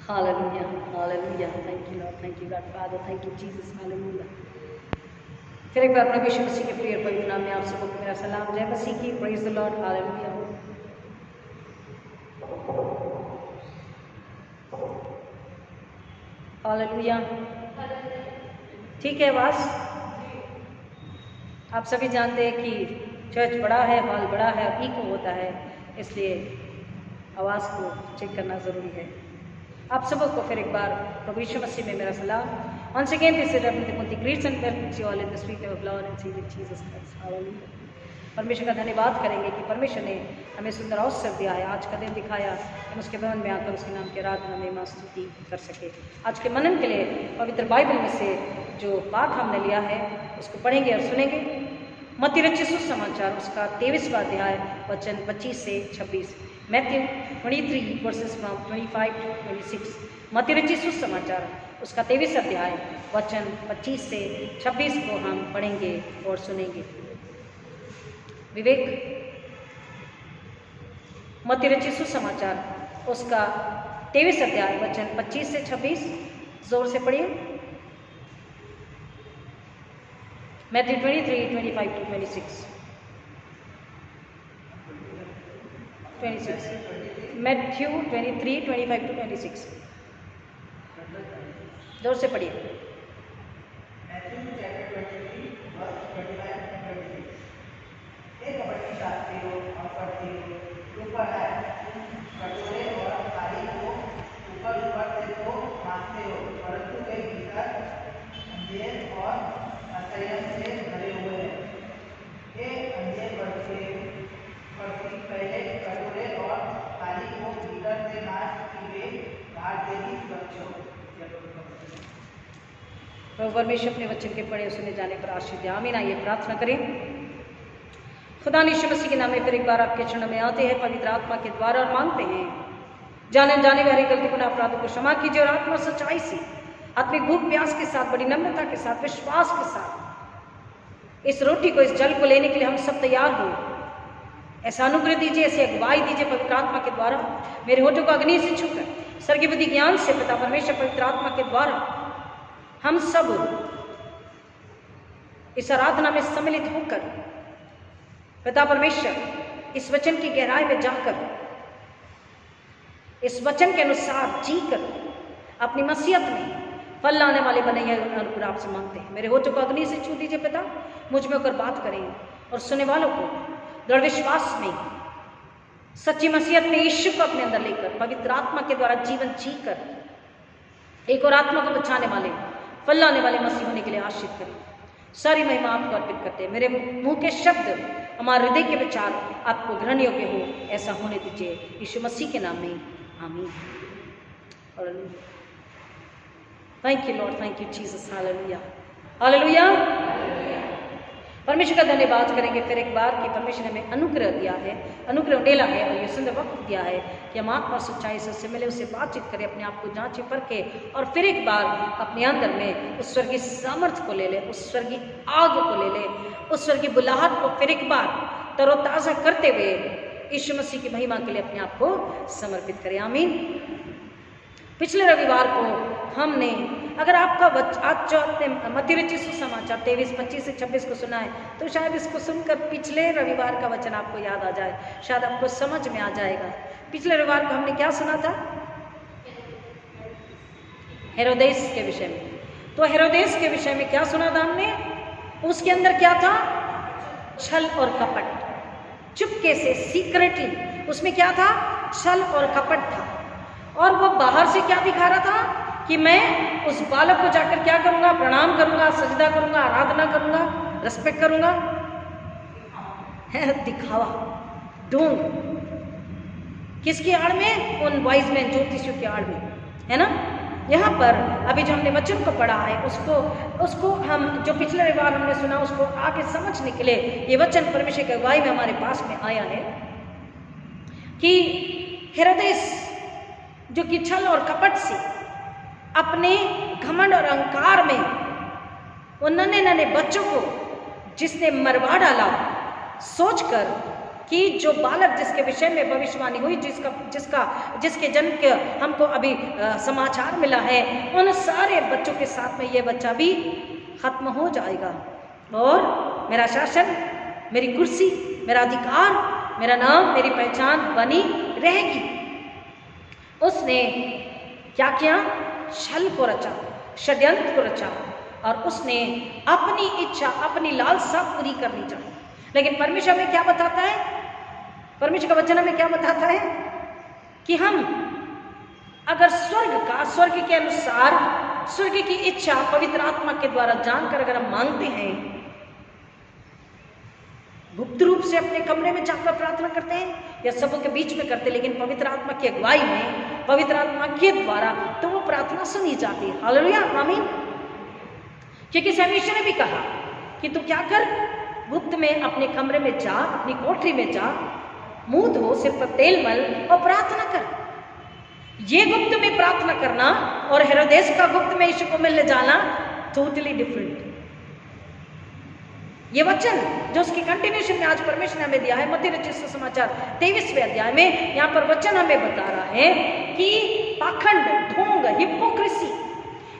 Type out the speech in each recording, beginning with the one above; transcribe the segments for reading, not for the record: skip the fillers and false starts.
Hallelujah, hallelujah. Thank you Lord, thank you God father, thank you Jesus, hallelujah. फिर एक बार प्रभु यीशु मसीह के प्रिय पवित्र नाम में आप सबको मेरा सलाम, जय मसीह की, praise the Lord, hallelujah. Hallelujah, ठीक है आवाज़? आप सभी जानते हैं कि चर्च बड़ा है, हॉल बड़ा है, इको होता है, इसलिए आवाज़ को चेक करना ज़रूरी है। आप सबको फिर एक बार प्रभु यीशु मसीह में मेरा सलाम। Once again, this is Reverend Timothy greets and welcomes you all in the sweet name of Lord and Savior Jesus Christ. Hallelujah. परमेश्वर का धन्यवाद करेंगे कि परमेश्वर ने हमें सुंदर अवसर दिया है, आज का दिन दिखाया, हम उसके भवन में आकर उसके नाम की आराधना में स्तुति कर सके। आज के मनन के लिए पवित्र बाइबल में से जो पाठ हमने लिया है उसको पढ़ेंगे और सुनेंगे। मत्ती रचित सुसमाचार उसका 23वां अध्याय वचन 25 से 26। Matthew 23 versus from 25 to 26। मत्ती रचित सुसमाचार उसका 23 अध्याय वचन 25 से 26 को हम पढ़ेंगे और सुनेंगे। विवेक, मत्ती रचित सुसमाचार उसका 23 अध्याय वचन 25 से 26, जोर से पढ़िए। Matthew 23, 25 to 26। मैथ्यू 23, 25 to 26, जोर से पढ़िए। प्रभु परमेश्वर अपने वचन के पढ़े सुने जाने पर आशीष दे, आमीन। आइए प्रार्थना करें। खुदा यीशु मसीह के नाम में फिर एक बार आपके चरणों में आते हैं पवित्र आत्मा के द्वारा और मांगते हैं जाने जाने वाली गलती गुनाह अपराधों को क्षमा कीजिए और आत्मा सच्चाई से, आत्मिक भूख प्यास के साथ, बड़ी नम्रता के साथ, विश्वास के साथ इस रोटी को, इस जल को लेने के लिए हम सब तैयार हो। ऐसा अनुग्रह दीजिए, ऐसी अगुवाई दीजिए पवित्र आत्मा के द्वारा। मेरे होठों को अग्नि से छूकर स्वर्गीय बुद्धि ज्ञान से पिता परमेश्वर पवित्र आत्मा के द्वारा हम सब इस आराधना में सम्मिलित होकर पिता परमेश्वर इस वचन की गहराई में जाकर, इस वचन के अनुसार जीकर अपनी मसीहत में फल लाने वाले बने हैं। अनुग्रह आपसे मांगते हैं। मेरे होठों को अग्नि से छू दीजिए पिता, मुझ में होकर बात करें और सुनने वालों को दृढ़ विश्वास में, सच्ची मसीहत में यीशु को अपने अंदर लेकर पवित्र आत्मा के द्वारा जीवन जीकर एक और आत्मा को बचाने वाले, फल लाने वाले मसीह होने के लिए आशीष करें। सारी महिमा आपको अर्पित करते हैं। मेरे मुंह के शब्द, हमारे हृदय के विचार आपको ग्रहण योग्य हो, ऐसा होने दीजिए यीशु मसीह के नाम में, आमीन। Thank you Lord, thank you Jesus, hallelujah, hallelujah. परमेश्वर का धन्यवाद करेंगे फिर एक बार कि परमेश्वर ने हमें अनुग्रह दिया है, अनुग्रह डेला है और ये सुंदर वक्त दिया है कि हम आत्मा सच्चाई से उससे मिले, उससे बातचीत करें, अपने आप को जांचे परखे और फिर एक बार अपने अंदर में उस स्वर्गीय सामर्थ्य को ले ले, उस स्वर्गीय आग को ले ले, उस स्वर्गीय बुलाहट को फिर एक बार तरोताज़ा करते हुए यीशु मसीह की महिमा के लिए अपने आप को समर्पित करें, आमीन। पिछले रविवार को हमने, अगर आपका आज जो आपने मत्ती रचित सुसमाचार 23, 25 से 26 को सुना है तो शायद इसको सुनकर पिछले रविवार का वचन आपको याद आ जाए, शायद आपको समझ में आ जाएगा। पिछले रविवार को हमने क्या सुना था? हेरोदेस के विषय में। तो हेरोदेस के विषय में क्या सुना था हमने? उसके अंदर क्या था? छल और कपट, चुपके से, सीक्रेटली उसमें क्या था? छल और कपट था। और वो बाहर से क्या दिखा रहा था कि मैं उस बालक को जाकर क्या करूंगा? प्रणाम करूंगा, सजदा करूंगा, आराधना करूंगा, रिस्पेक्ट करूंगा। है दिखावा, ढोंग, किसकी आड़ में? उन वाइज मैन, ज्योतिषियों की आड़ में, है ना। यहाँ पर अभी जो हमने वचन को पढ़ा है उसको हम जो पिछले रविवार हमने सुना उसको आगे समझने के लिए ये वचन परमेश्वर की अगुवाई में हमारे पास में आया है कि हेरोदेस जो कि छल और कपट से अपने घमंड और अहंकार में उन नन्हे नन्हे बच्चों को जिसने मरवा डाला, सोचकर कि जो बालक जिसके विषय में भविष्यवाणी हुई, जिसके जन्म के हमको अभी समाचार मिला है, उन सारे बच्चों के साथ में ये बच्चा भी खत्म हो जाएगा और मेरा शासन, मेरी कुर्सी, मेरा अधिकार, मेरा नाम, मेरी पहचान बनी रहेगी। उसने क्या किया? छल को रचा, षड्यंत्र को रचा और उसने अपनी इच्छा, अपनी लालसा पूरी करनी चाहिए। लेकिन परमेश्वर में क्या बताता है? परमेश्वर का वचन हमें क्या बताता है कि हम अगर स्वर्ग के अनुसार, स्वर्ग की इच्छा पवित्र आत्मा के द्वारा जानकर अगर हम मांगते हैं, गुप्त रूप से अपने कमरे में जाकर प्रार्थना करते हैं या सबों के बीच में करते, लेकिन पवित्र आत्मा की अगुवाई में, पवित्र आत्मा के द्वारा, तो वो प्रार्थना सुनी जाती है। हालेलुया, आमीन। क्योंकि परमेश्वर ने भी कहा कि तू क्या कर, गुप्त में अपने कमरे में जा, अपनी कोठरी में जा, मुंह धो, सिर पर तेल मल और प्रार्थना कर। ये गुप्त में प्रार्थना करना और हेरोदेस का गुप्त में यीशु को मिलने जाना टोटली डिफरेंट। ये वचन जो उसकी कंटिन्यूशन में आज परमेश्वर ने हमें दिया है, मत्ती रचित सुसमाचार 23वें अध्याय में, यहाँ पर वचन हमें बता रहा है कि पाखंड, ढोंग, हिपोक्रेसी,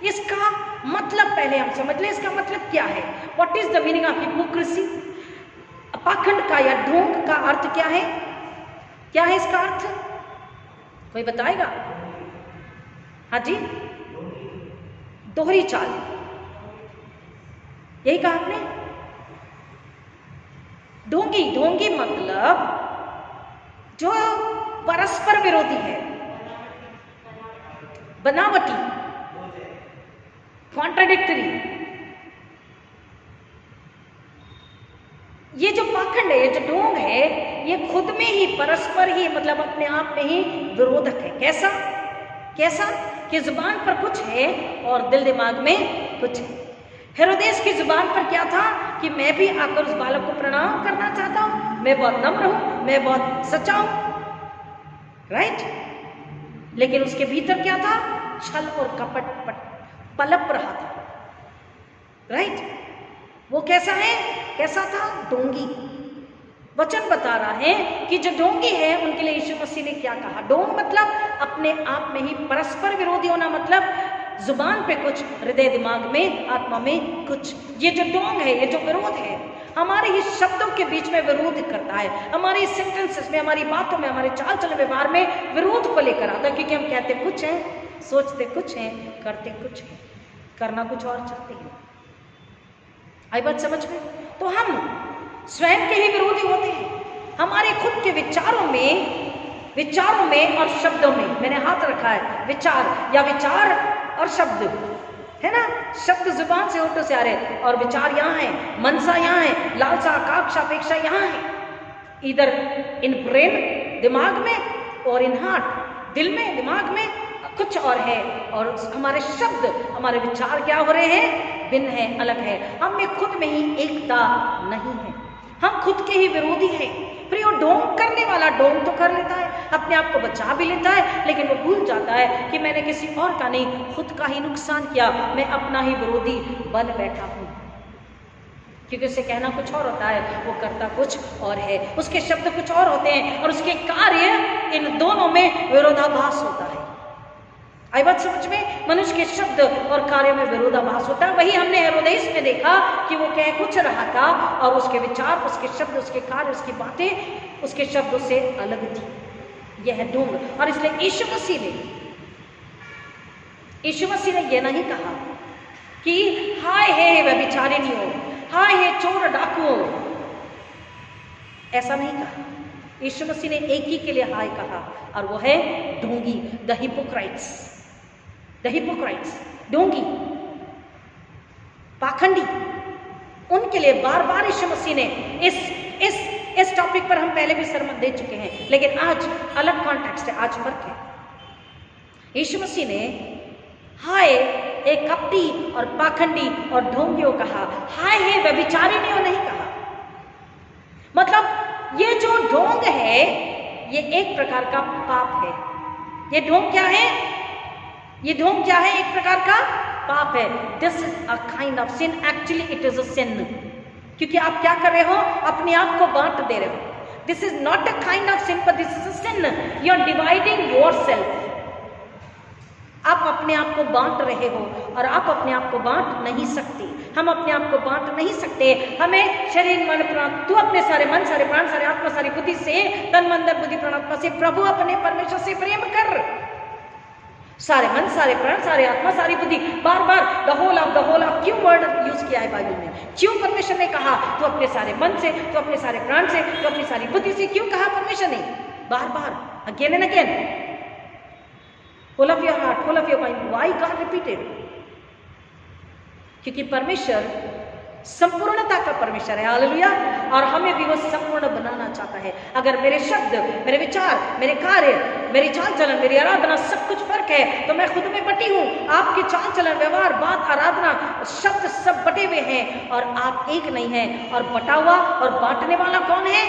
इसका मतलब पहले हम समझ लें, इसका मतलब क्या है? What is the meaning of hypocrisy? पाखंड का या ढोंग का अर्थ क्या है? क्या है इसका अर्थ? कोई बताएगा? हाँ जी, दोहरी चाल, यही कहा आपने? ढोंगी, ढोंगी मतलब जो परस्पर विरोधी है, बनावटी, कॉन्ट्राडिक्टरी। ये जो पाखंड है, ये जो ढोंग है, ये खुद में ही, परस्पर ही, मतलब अपने आप में ही विरोधक है। कैसा? कैसा कि जुबान पर कुछ है और दिल दिमाग में कुछ है। हेरोदेस की जुबान पर क्या था कि मैं भी आकर उस बालक को प्रणाम करना चाहता हूं, मैं बहुत नम्र हूं, मैं बहुत सच्चा हूं, राइट? लेकिन उसके भीतर क्या था? छल और कपट पलप रहा था, राइट? वो कैसा है? कैसा था? ढोंगी। वचन बता रहा है कि जो ढोंगी है उनके लिए यीशु मसीह ने क्या कहा? ढोंग मतलब अपने आप में ही परस्पर विरोधी होना, मतलब जुबान पे कुछ, हृदय दिमाग में, आत्मा में कुछ। ये जो ढोंग है, ये जो विरोध है, हमारे ही शब्दों के बीच में विरोध करता है, हमारे सेंटेंसेस में, हमारी बातों में, हमारे चाल चलन व्यवहार में विरोध को लेकर आता है। क्योंकि हम कहते कुछ हैं, सोचते कुछ हैं, करते कुछ हैं, करना कुछ और चाहते हैं। आई बात समझ में? तो हम स्वयं के ही विरोधी होते हैं। हमारे खुद के विचारों में और शब्दों में, मैंने हाथ रखा है, विचार या विचार और शब्द है ना, शब्द जुबान से, होठों से आ रहे, और विचार यहाँ है, मनसा यहाँ है, लालसा, आकांक्षा, अपेक्षा यहाँ है। इधर इन ब्रेन, दिमाग में, और इन हार्ट, दिल में, दिमाग में कुछ और है, और हमारे शब्द, हमारे विचार क्या हो रहे हैं? भिन्न है, अलग है। हम में खुद में ही एकता नहीं है, हम खुद के ही विरोधी हैं। फिर वो ढोंग करने वाला ढोंग तो कर लेता है, अपने आप को बचा भी लेता है, लेकिन वो भूल जाता है कि मैंने किसी और का नहीं, खुद का ही नुकसान किया, मैं अपना ही विरोधी बन बैठा हूं। क्योंकि उसे कहना कुछ और होता है, वो करता कुछ और है, उसके शब्द कुछ और होते हैं और उसके कार्य, इन दोनों में विरोधाभास होता है। आई बात समझ में? मनुष्य के शब्द और कार्य में विरोधाभास होता है। वही हमने हेरोदेस में देखा कि वो कह कुछ रहा था और उसके विचार, उसके शब्द, उसके कार्य, उसकी बातें उसके शब्दों से अलग थी। यह है ढोंग। और इसलिए यीशु मसीह ने यह नहीं कहा कि हाय है व्यभिचारिणियों, हाय है चोर डाकुओं, ऐसा नहीं कहा। यीशु मसीह ने एक ही के लिए हाय कहा, और वो है ढोंगी, द हिपोक्राइट्स, द हिपोक्राइट्स, ढोंगी, पाखंडी। उनके लिए बार बार यीशु मसीह ने इस टॉपिक पर हम पहले भी सरमन दे चुके हैं, लेकिन आज अलग कॉन्टेक्स्ट है, आज फर्क है। यीशु मसीह ने हाय एक कपटी और पाखंडी और ढोंगियों कहा, हाय है व्यभिचारिणियों नहीं कहा। मतलब ये जो ढोंग है, ये एक प्रकार का पाप है। ये ढोंग क्या है? ये ढोंग क्या है? एक प्रकार का पाप है। This is a kind of sin, actually it is a sin. क्योंकि आप क्या कर रहे हो? अपने आप को बांट दे रहे हो। This is not a kind of sin, but this is a sin. You are dividing yourself. आप अपने आप को बांट रहे हो और आप अपने आप को बांट नहीं सकते. हम अपने आप को बांट नहीं सकते. हमें शरीर मन प्राण, तू अपने सारे मन सारे प्राण सारे आत्मा सारी बुद्धि से, तन मन धन बुद्धि प्राण आत्मा से प्रभु अपने परमेश्वर से प्रेम कर. सारे मन सारे प्राण सारे आत्मा सारी बुद्धि, बार बार द होल ऑफ क्यों वर्ड यूज किया है बाइबल में? क्यों परमेश्वर ने कहा तू अपने सारे मन से, तू अपने सारे प्राण से, तू अपनी सारी बुद्धि से? क्यों कहा परमेश्वर ने बार बार, again and again? Full of your heart, full of your mind. Why God repeated? क्योंकि परमेश्वर संपूर्णता का परमेश्वर है. हालेलुया. और हमें भी वो संपूर्ण बनाना चाहता है. अगर मेरे शब्द, मेरे विचार, मेरे कार्य, मेरी चाल चलन, मेरी आराधना सब कुछ फर्क है, तो मैं खुद में बटी हूं. आपके चाल चलन, व्यवहार, बात, आराधना, शब्द सब बटे हुए हैं और आप एक नहीं हैं. और बटा हुआ और बांटने वाला कौन है?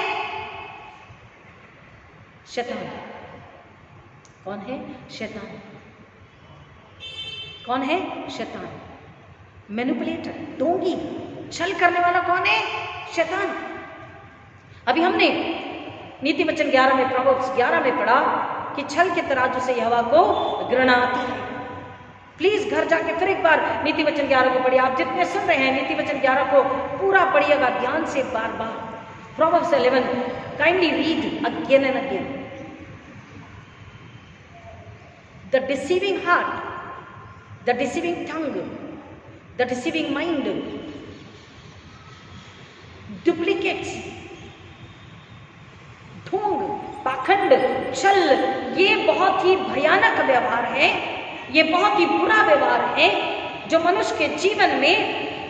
शैतान. कौन है? शैतान. कौन है? शैतान. मैनिपुलेटर, ढोंगी, छल करने वाला कौन है? शैतान. अभी हमने नीति वचन 11 में, प्रोवर्ब्स 11 में पढ़ा कि छल के तराजू से यहोवा को घृणा आती है. प्लीज घर जाके फिर एक बार नीति वचन 11 को पढ़िए. आप जितने सुन रहे हैं नीति वचन 11 को पूरा पढ़िएगा ध्यान से, बार बार. Proverbs 11 kindly read again and again. The deceiving heart, the deceiving tongue, the deceiving mind, duplicates, ढोंग, पाखंड, छल, ये बहुत ही भयानक व्यवहार है. ये बहुत ही बुरा व्यवहार है जो मनुष्य के जीवन में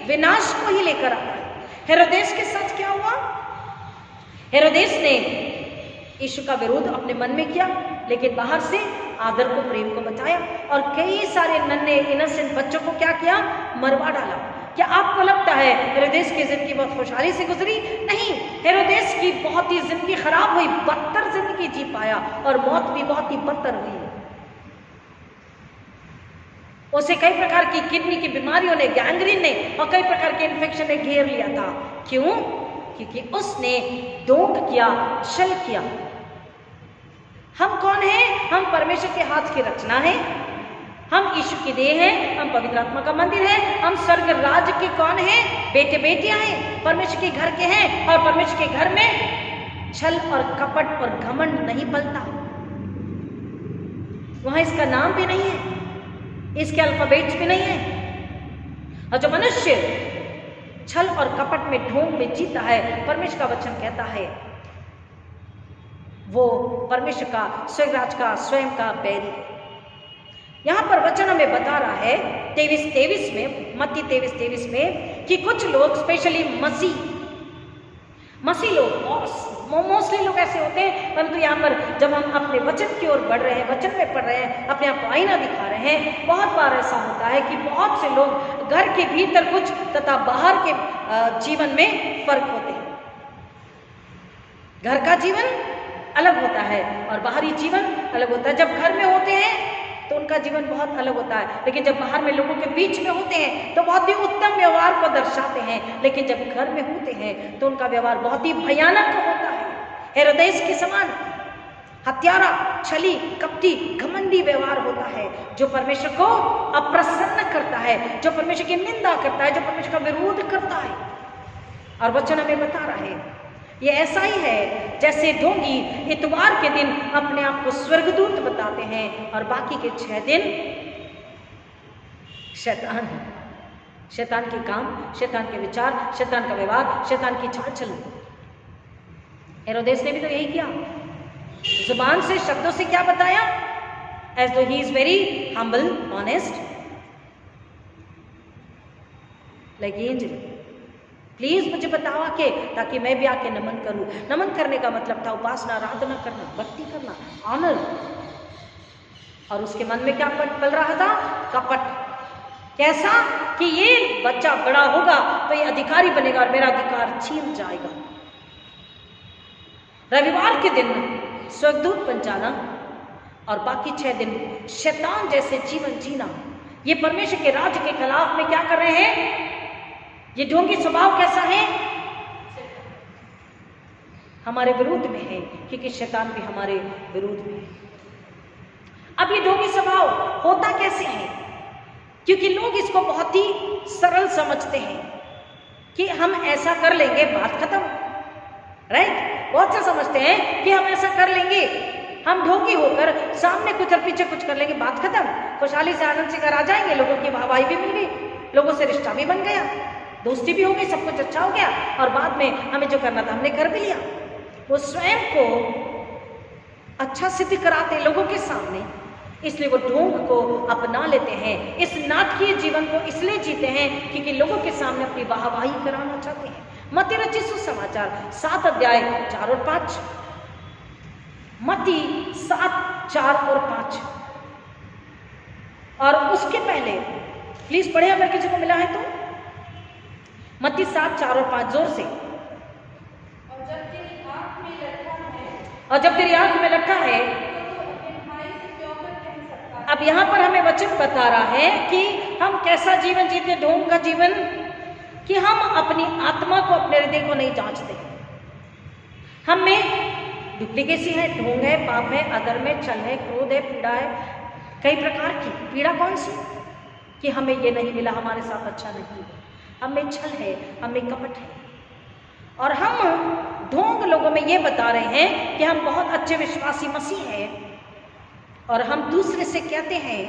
विनाश को ही लेकर आता है. हेरोदेस के साथ क्या हुआ? हेरोदेस ने यीशु का विरोध अपने मन में किया, लेकिन बाहर से आदर को, प्रेम को बताया और कई सारे नन्हे इनोसेंट बच्चों को क्या किया? मरवा डाला. क्या आपको लगता है हेरोदेस की जिंदगी बहुत खुशहाली से गुजरी? नहीं. हेरोदेस की बहुत ही जिंदगी खराब हुई, बदतर जिंदगी जी पाया और मौत भी बहुत ही बदतर हुई. उसे कई प्रकार की किडनी की बीमारियों ने, गैंग्रीन ने और कई प्रकार के इन्फेक्शन ने घेर लिया था. क्यों? क्योंकि उसने ढोंग किया, छल किया. हम कौन हैं? हम परमेश्वर के हाथ की रचना है. हम यीशु की देह हैं. हम पवित्र आत्मा का मंदिर है. हम स्वर्ग राज्य के कौन हैं? बेटे बेटियां हैं. परमेश्वर के घर के हैं. और परमेश्वर के घर में छल और कपट और घमंड नहीं पलता. वहां इसका नाम भी नहीं है, इसके अल्फाबेट्स भी नहीं है. और जो मनुष्य छल और कपट में, ढोंग में जीता है, परमेश्वर का वचन कहता है वो परमेश्वर का, स्वर्गराज का, स्वयं का बैरी. यहां पर वचन हमें बता रहा है 23:23 में, मत्ती 23:23 में, कि कुछ लोग, स्पेशली मसीह लोग, मोस्टली लोग ऐसे होते हैं. परंतु यहाँ पर जब हम अपने वचन की ओर बढ़ रहे हैं, वचन में पढ़ रहे हैं, अपने आप को आईना दिखा रहे हैं, बहुत बार ऐसा होता है कि बहुत से लोग घर के भीतर कुछ तथा बाहर के जीवन में फर्क होते हैं. घर का जीवन अलग होता है और बाहरी जीवन अलग होता है. जब घर में होते हैं तो उनका जीवन बहुत अलग होता है, लेकिन जब बाहर में लोगों के बीच में होते हैं तो बहुत ही उत्तम व्यवहार को दर्शाते हैं. लेकिन जब घर में होते हैं तो उनका व्यवहार बहुत ही भयानक होता है. हेरोदेस के समान हत्यारा, छली, कपटी, घमंडी व्यवहार होता है, जो परमेश्वर को अप्रसन्न करता है, जो परमेश्वर की निंदा करता है, जो परमेश्वर का विरोध करता है. और वचन हमें बता रहा है ये ऐसा ही है जैसे ढोंगी इतवार के दिन अपने आप को स्वर्गदूत बताते हैं और बाकी के 6 दिन शैतान है. शैतान के काम, शैतान के विचार, शैतान का व्यवहार, शैतान की चाल चलन. हेरोदेस ने भी तो यही किया. जुबान से, शब्दों से क्या बताया? एज दो he is very humble, honest, like angel. Please मुझे बताओ आके, ताकि मैं भी आके नमन करूं. नमन करने का मतलब था उपासना, आराधना करना, भक्ति करना, ऑनर. और उसके मन में क्या पल रहा था? कपट. कैसा? कि ये बच्चा बड़ा होगा तो ये अधिकारी बनेगा और मेरा अधिकार छीन जाएगा. रविवार के दिन स्वर्गदूत बन जाना और बाकी 6 दिन शैतान जैसे जीवन जीना, ये परमेश्वर के राज्य के खिलाफ में क्या कर रहे हैं? ये ढोंगी स्वभाव कैसा है? हमारे विरुद्ध में है, क्योंकि शैतान भी हमारे विरुद्ध में है। अब ये ढोंगी स्वभाव होता कैसे है? क्योंकि लोग इसको बहुत ही सरल समझते हैं कि हम ऐसा कर लेंगे बात खत्म, राइट? बहुत से समझते हैं कि हम ऐसा कर लेंगे, हम ढोंगी होकर सामने कुछ और पीछे कुछ कर लेंगे, बात खत्म, खुशहाली से आनंद से घर आ जाएंगे, लोगों की वाहवाही भी मिल गई, लोगों से रिश्ता भी बन गया, दोस्ती भी हो गई, सब कुछ अच्छा हो गया, और बाद में हमें जो करना था हमने कर भी लिया। वो स्वयं को अच्छा सिद्ध कराते लोगों के सामने, इसलिए वो ढोंग को अपना लेते हैं। इस नाटकीय जीवन को इसलिए जीते हैं क्योंकि लोगों के सामने अपनी वाहवाही कराना चाहते हैं। मत्ती रचित सुसमाचार 7 अध्याय 4 और 5, मत्ती 7, 4 और 5। और उसके पहले प्लीज पढ़े अगर किसी को मिला है तो, मत्ती 7, 4 और 5 जोर से। और जब तेरी आंख में लट्ठा है, अब यहां पर हमें वचन बता रहा है कि हम कैसा जीवन जीते, ढोंग का जीवन, कि हम अपनी आत्मा को, अपने हृदय को नहीं जांचते। हम में डुप्लीकेसी है, ढोंग है, पाप है, अधर्म है, छल है, क्रोध है, पीड़ा है, कई प्रकार की पीड़ा। कौन सी? कि हमें ये नहीं मिला, हमारे साथ अच्छा नहीं है, हमें छल है, हमें कपट है। और हम ढोंग लोगों में ये बता रहे हैं कि हम बहुत अच्छे विश्वासी मसीह हैं, और हम दूसरे से कहते हैं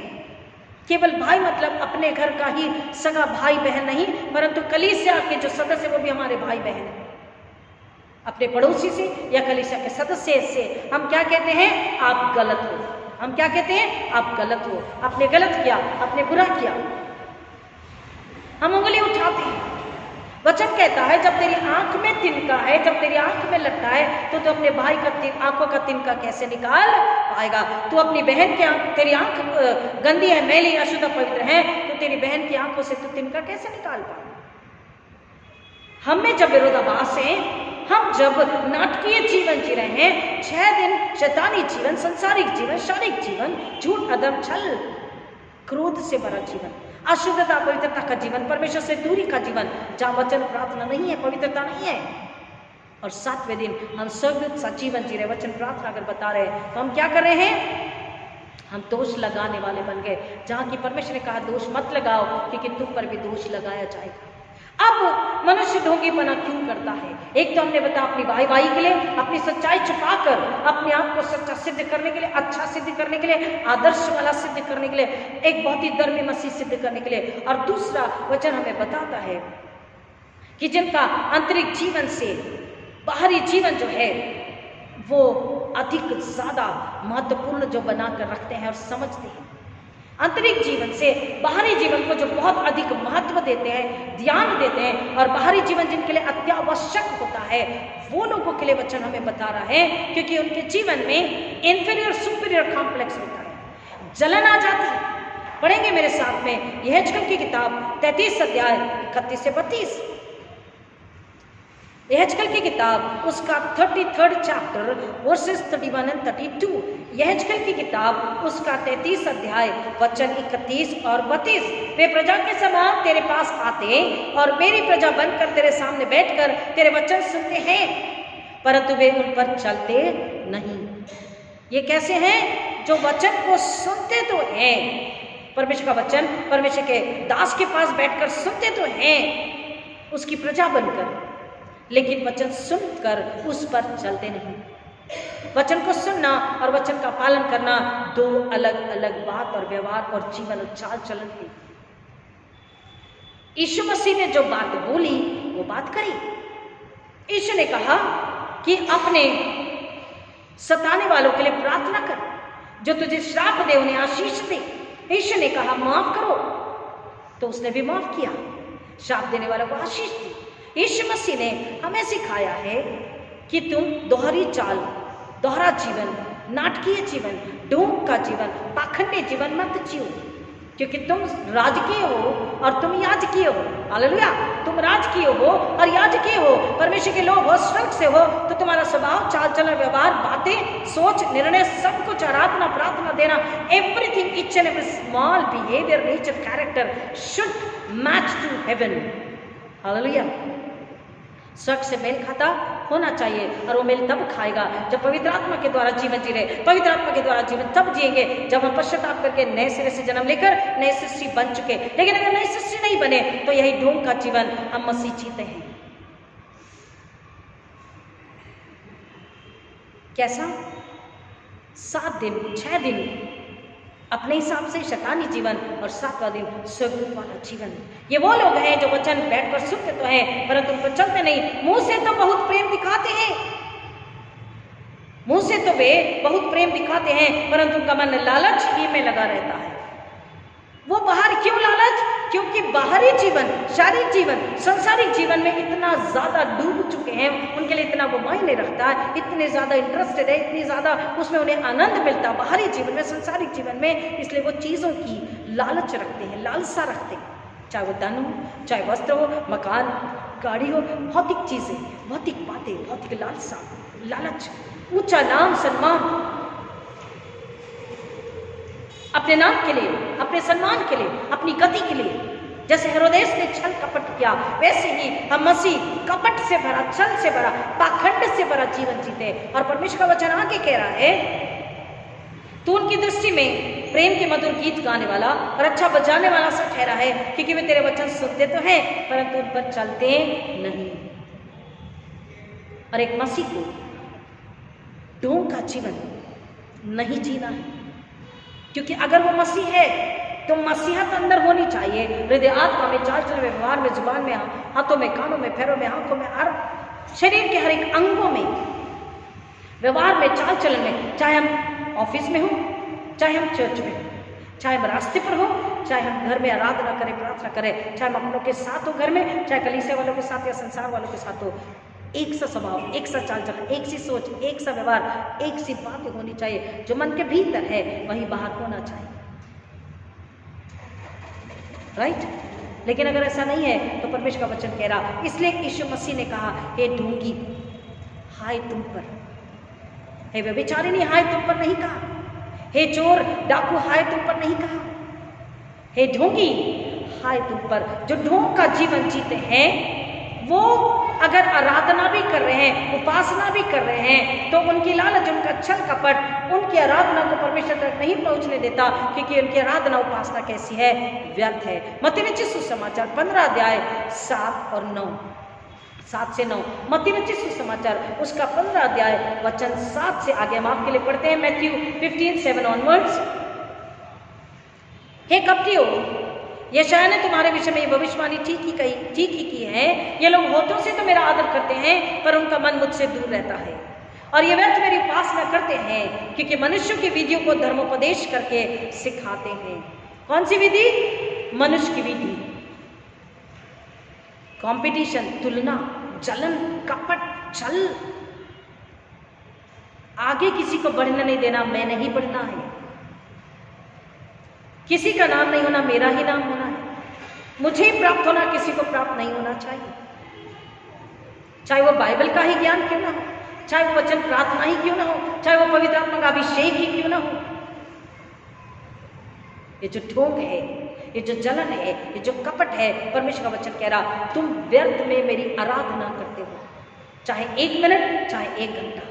केवल भाई, मतलब अपने घर का ही सगा भाई बहन नहीं, परंतु कलीसिया के जो सदस्य वो भी हमारे भाई बहन हैं। अपने पड़ोसी से या कलीसिया के सदस्य से हम क्या कहते हैं? आप गलत हो। हम क्या कहते हैं? आप गलत हो, आपने गलत किया, आपने बुरा किया, हम उंगली उठाते हैं। वचन कहता है जब तेरी आंख में तिनका है, जब तेरी आंख में लट्टा है, तो तू अपने भाई का आंखों का तिनका कैसे निकाल पाएगा? तू अपनी बहन की आंख, तेरी आंख गंदी है, मैली, अशुद्ध, पवित्र है, तो तेरी बहन की आंखों से तू तिनका कैसे निकाल पाएगा? हम में जब विरोधाभास है, हम जब नाटकीय जीवन जी रहे हैं, 6 दिन शैतानी जीवन, संसारिक जीवन, शारीरिक जीवन, झूठ, अधर्म, छल, क्रोध से भरा जीवन, अशुद्धता, पवित्रता का जीवन, परमेश्वर से दूरी का जीवन, जहाँ वचन प्रार्थना नहीं है, पवित्रता नहीं है, और 7वें दिन हम स्वर्गदूत सा जीवन जी रहे, वचन प्रार्थना अगर बता रहे, तो हम क्या कर रहे हैं? हम दोष लगाने वाले बन गए, जहाँ की परमेश्वर ने कहा दोष मत लगाओ, क्योंकि तुम पर भी दोष लगाया जाएगा। अब मनुष्य ढोंगीपना क्यों करता है? एक तो हमने बताया अपनी वाहवाही के लिए, अपनी सच्चाई छुपाकर अपने आप को सच्चा सिद्ध करने के लिए, अच्छा सिद्ध करने के लिए, आदर्श वाला सिद्ध करने के लिए, एक बहुत ही धर्मी मसीह सिद्ध करने के लिए। और दूसरा वचन हमें बताता है कि जिनका आंतरिक जीवन से बाहरी जीवन जो है वो अधिक ज्यादा महत्वपूर्ण जो बनाकर रखते हैं और समझते हैं, आंतरिक जीवन से बाहरी जीवन को जो बहुत अधिक महत्व देते हैं, ध्यान देते हैं, और बाहरी जीवन जिनके लिए अत्यावश्यक होता है, वो लोगों के लिए वचन हमें बता रहा है, क्योंकि उनके जीवन में इंफीरियर सुपीरियर कॉम्प्लेक्स होता है, जलन आ जाती है। पढ़ेंगे मेरे साथ में यहेजकेल की किताब 33 अध्याय 31 से 32। यहेजकेल की किताब उसका 33rd चैप्टर वर्सेस 31 और 32। यहेजकेल की किताब उसका 33 अध्याय वचन 31 और 32। वे प्रजा के समान तेरे पास आते और मेरी प्रजा बनकर तेरे सामने बैठकर तेरे वचन सुनते हैं, परंतु वे उन पर चलते नहीं। ये कैसे हैं? जो वचन को सुनते तो हैं, परमेश्वर का वचन परमेश्वर के दास के पास बैठकर सुनते तो हैं उसकी प्रजा बनकर, लेकिन वचन सुनकर उस पर चलते नहीं। वचन को सुनना और वचन का पालन करना दो अलग अलग बात और व्यवहार और जीवन और चाल चलन है। यीशु मसीह ने जो बात बोली वो बात करी। यीशु ने कहा कि अपने सताने वालों के लिए प्रार्थना कर, जो तुझे श्राप दे उन्हें आशीष दे। यीशु ने कहा माफ करो, तो उसने भी माफ किया, श्राप देने वालों को आशीष दी। यीशु मसीह ने हमें सिखाया है कि तुम दोहरी चाल, दोहरा जीवन, नाटकीय जीवन, ढोंग का जीवन, पाखंडी जीवन मत जियो, क्योंकि तुम राजकीय हो और तुम याजकीय हो। हालेलुया! तुम राजकीय हो और याजकीय हो, परमेश्वर के लोग हो, स्वर्ग से हो, तो तुम्हारा स्वभाव, चाल चलन, व्यवहार, बातें, सोच, निर्णय, सब कुछ, आराधना, प्रार्थना देना, everything, each and every small behaviour, nature, character should match to heaven. Hallelujah! स्वर्ग से मेल खाता होना चाहिए, और वो मेल तब खाएगा जब पवित्र आत्मा के द्वारा जीवन जी रहे। पवित्र आत्मा के द्वारा जीवन तब जिएंगे जब हम पश्चाताप करके नए सिरे से जन्म लेकर नए सृष्टि बन चुके। लेकिन अगर नई सृष्टि नहीं बने तो यही ढोंग का जीवन हम मसीह जीते हैं। कैसा? 7 दिन 6 दिन अपने हिसाब से शैतानी जीवन, और 7वां दिन स्वर्गदूत वाला जीवन। ये वो लोग हैं जो वचन बैठकर सुनते तो हैं परंतु उन पर चलते नहीं। मुंह से तो बहुत प्रेम दिखाते हैं, मुंह से तो वे बहुत प्रेम दिखाते हैं परंतु उनका मन लालच ही में लगा रहता है। वो बाहर क्यों लालच? क्योंकि बाहरी जीवन, शारीरिक जीवन, सांसारिक जीवन में इतना ज्यादा डूब चुके हैं, उनके लिए इतना वो मायने रखता है, इतने ज्यादा इंटरेस्टेड है, इतनी ज्यादा उसमें उन्हें आनंद मिलता है बाहरी जीवन में, सांसारिक जीवन में, इसलिए वो चीजों की लालच रखते हैं, लालसा रखते हैं। चाहे वो धन हो, चाहे वस्त्र हो, मकान, गाड़ी हो, भौतिक चीजें, भौतिक बातें, भौतिक लालसा, लालच, ऊंचा नाम, सम्मान, अपने नाम के लिए, अपने सम्मान के लिए, अपनी गति के लिए। जैसे हेरोदेस ने छल कपट किया, वैसे ही हम मसीह कपट से भरा, छल से भरा, पाखंड से भरा जीवन जीते। और परमेश्वर का वचन आगे कह रहा है, तू उनकी दृष्टि में प्रेम के मधुर गीत गाने वाला और अच्छा बजाने वाला सा ठहरा है, क्योंकि वे तेरे वचन सुनते तो हैं परंतु उन पर चलते नहीं। और एक मसीह को ढोंग का जीवन नहीं जीना है, क्योंकि अगर वो मसीह है तो मसीहत अंदर होनी चाहिए, हृदय, आत्मा में, चाल चलन में, व्यवहार में, जुबान में, हाथों में, कानों में, पैरों में, आंखों में, हर शरीर के हर एक अंगों में, व्यवहार में, चाल चलन में, चाहे हम ऑफिस में हो, चाहे हम चर्च में हो, चाहे हम रास्ते पर हो, चाहे हम घर में आराधना करें, प्रार्थना करें, चाहे हम अपनों के साथ हो घर में, चाहे कलीसिया वालों के साथ या संसार वालों के साथ हो, एक सा स्वभाव, एक सा चाल चलन, एक सी सोच, एक सा व्यवहार, एक सी बातें होनी चाहिए। जो मन के भीतर है वही बाहर होना चाहिए, राइट? लेकिन अगर ऐसा नहीं है तो परमेश्वर का वचन कह रहा, इसलिए यीशु मसीह ने कहा, हे ढोंगी, हाय तुम पर, हे व्यभिचारिणी, हाय तुम पर नहीं कहा, हे चोर डाकू, हाय तुम पर नहीं कहा, हे ढोंगी, हाय तुम पर। जो ढोंग का जीवन जीते हैं वो अगर आराधना भी कर रहे हैं, उपासना भी कर रहे हैं, तो उनकी लालच, उनका छल कपट उनकी आराधना को परमेश्वर तक नहीं पहुंचने देता, क्योंकि उनकी आराधना उपासना कैसी है? व्यर्थ है। मत्ती रचित सुसमाचार 15 अध्याय 7 और 9, 7 से 9, मत्ती रचित सुसमाचार उसका 15 अध्याय वचन 7 से आगे हम आपके लिए पढ़ते हैं। Matthew 15:7 onwards. हे कपटियों, यशायाह ने तुम्हारे विषय में ये भविष्यवाणी ठीक ही की है, ये लोग होठों से तो मेरा आदर करते हैं पर उनका मन मुझसे दूर रहता है, और ये व्यर्थ मेरी उपासना करते हैं, क्योंकि मनुष्यों की विधियों को धर्मोपदेश करके सिखाते हैं। कौन सी विधि? मनुष्य की विधि, कंपटीशन, तुलना, जलन, कपट, छल, आगे किसी को बढ़ने नहीं देना, मैंने ही बढ़ना है, किसी का नाम नहीं होना, मेरा ही नाम होना है, मुझे ही प्राप्त होना, किसी को प्राप्त नहीं होना चाहिए। चाहे वो बाइबल का ही ज्ञान क्यों ना हो, चाहे वो वचन प्रार्थना ही क्यों ना हो, चाहे वो पवित्र आत्मा का अभिषेक ही क्यों ना हो। ये जो ढोंग है, ये जो जलन है, ये जो कपट है, परमेश्वर का वचन कह रहा, तुम व्यर्थ में मेरी आराधना करते हो, चाहे 1 मिनट, चाहे 1 घंटा,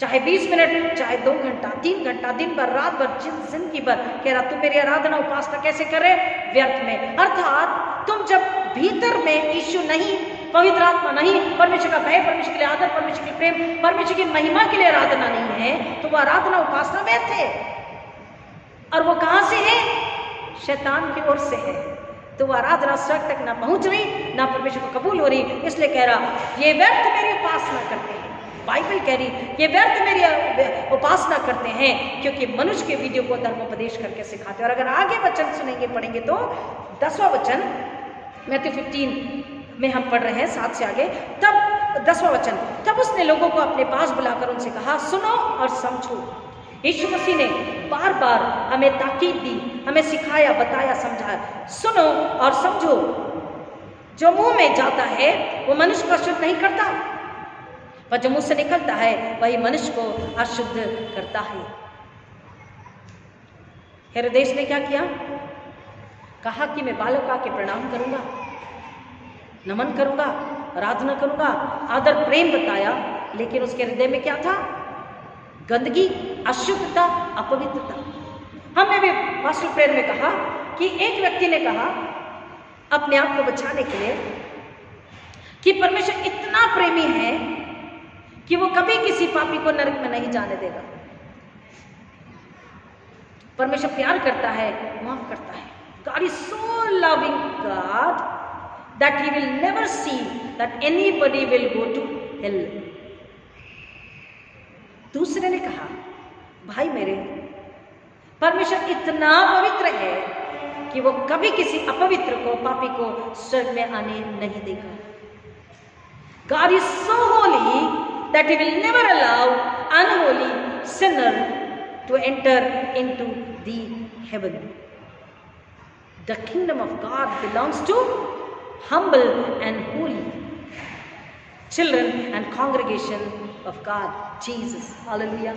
चाहे 20 मिनट, चाहे 2 घंटा, 3 घंटा, दिन भर, रात भर, जिंदगी भर। कह रहा तुम मेरी आराधना उपासना कैसे करे? व्यर्थ में। अर्थात तुम जब भीतर में यीशु नहीं, पवित्र आत्मा नहीं, परमेश्वर का भय, परमेश्वर के लिए आदर, परमेश्वर के प्रेम, परमेश्वर की महिमा के लिए आराधना नहीं है, तो वो आराधना उपासना व्यर्थ है। और वो कहां से है? शैतान की ओर से है। तो वो आराधना स्वर्ग तक ना पहुंच रही, ना परमेश्वर को कबूल हो रही। इसलिए कह रहा ये व्यर्थ मेरी उपासना करते हैं। बाइबल कह रही ये व्यर्थ मेरी उपासना करते हैं, क्योंकि मनुष्य के विधियों को धर्मोपदेश करके सिखाते हैं। और अगर आगे वचन सुनेंगे, पढ़ेंगे तो 10वां वचन मैथ्यू 15 में हम पढ़ रहे हैं 7 से आगे। तब 10वां वचन, तब उसने लोगों को अपने पास बुलाकर उनसे कहा, सुनो और समझो। यीशु मसीह ने बार बार हमें ताकीद दी, हमें सिखाया, बताया, समझाया, सुनो और समझो। जो मुंह में जाता है वो मनुष्य को अशुद्ध नहीं करता, पर जो मुंह से निकलता है वही मनुष्य को अशुद्ध करता है। हेरोदेस ने क्या किया? कहा कि मैं बालों का के प्रणाम करूंगा, नमन करूंगा, आराधना करूंगा, आदर प्रेम बताया, लेकिन उसके हृदय में क्या था? गंदगी, अशुद्धता, अपवित्रता। हमने भी पास्टर प्रेयर में कहा कि एक व्यक्ति ने कहा अपने आप को बचाने के लिए कि परमेश्वर इतना प्रेमी है कि वो कभी किसी पापी को नरक में नहीं जाने देगा। परमेश्वर प्यार करता है, माफ करता है। God is so loving God that He will never see that anybody will go to hell. दूसरे ने कहा, भाई मेरे, परमेश्वर इतना पवित्र है कि वो कभी किसी अपवित्र को, पापी को स्वर्ग में आने नहीं देगा। God is so holy that He will never allow unholy sinner to enter into the heaven. The kingdom of God belongs to humble and holy children and congregation of God. Jesus, hallelujah.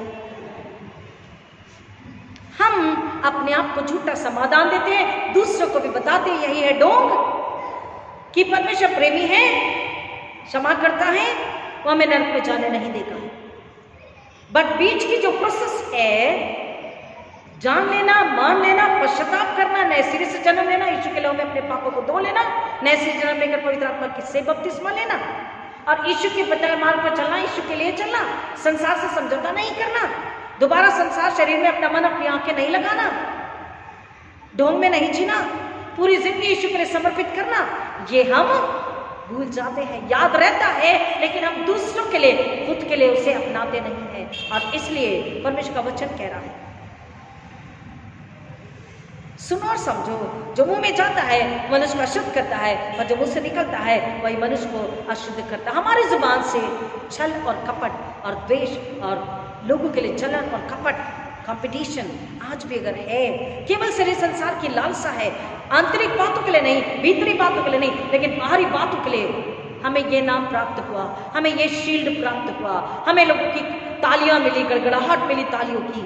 हम अपने आप को झूठा समाधान देते हैं, दूसरों को भी बताते हैं यही है ढोंग कि परमेश्वर प्रेमी है, क्षमा करता है, वो हमें नरक में जाने नहीं देगा। बट बीच की जो प्रोसेस है, जान लेना, मान लेना, पश्चाताप करना, नए सिरे से जन्म लेना, यीशु के लहू में अपने पापों को धो लेना, नए सिरे से जन्म लेकर पवित्र आत्मा से बपतिस्मा लेना और यीशु के बताए मार्ग पर चलना, यीशु के लिए चलना, संसार से समझौता नहीं करना, दोबारा संसार शरीर में अपना मन, अपनी आंखें नहीं लगाना, ढोंग में नहीं जीना, पूरी जिंदगी यीशु के लिए समर्पित करना, ये हम भूल जाते हैं। याद रहता है लेकिन हम दूसरों के लिए, खुद के लिए उसे अपनाते नहीं हैं। और इसलिए परमेश्वर का वचन कह रहा है, सुनो और समझो, जो मुंह में जाता है मनुष्य को अशुद्ध करता है और जो मुंह से निकलता है वही मनुष्य को अशुद्ध करता है। हमारी जुबान से छल और कपट और द्वेष और लोगों के लिए जलन और कपट, कंपटीशन आज भी अगर है, केवल शरीर संसार की लालसा है, आंतरिक बातों के लिए नहीं, भीतरी बातों के लिए नहीं, लेकिन बाहरी बातों के लिए। हमें ये नाम प्राप्त हुआ, हमें ये शील्ड प्राप्त हुआ, हमें लोगों की तालियां मिली, गड़गड़ाहट मिली तालियों की,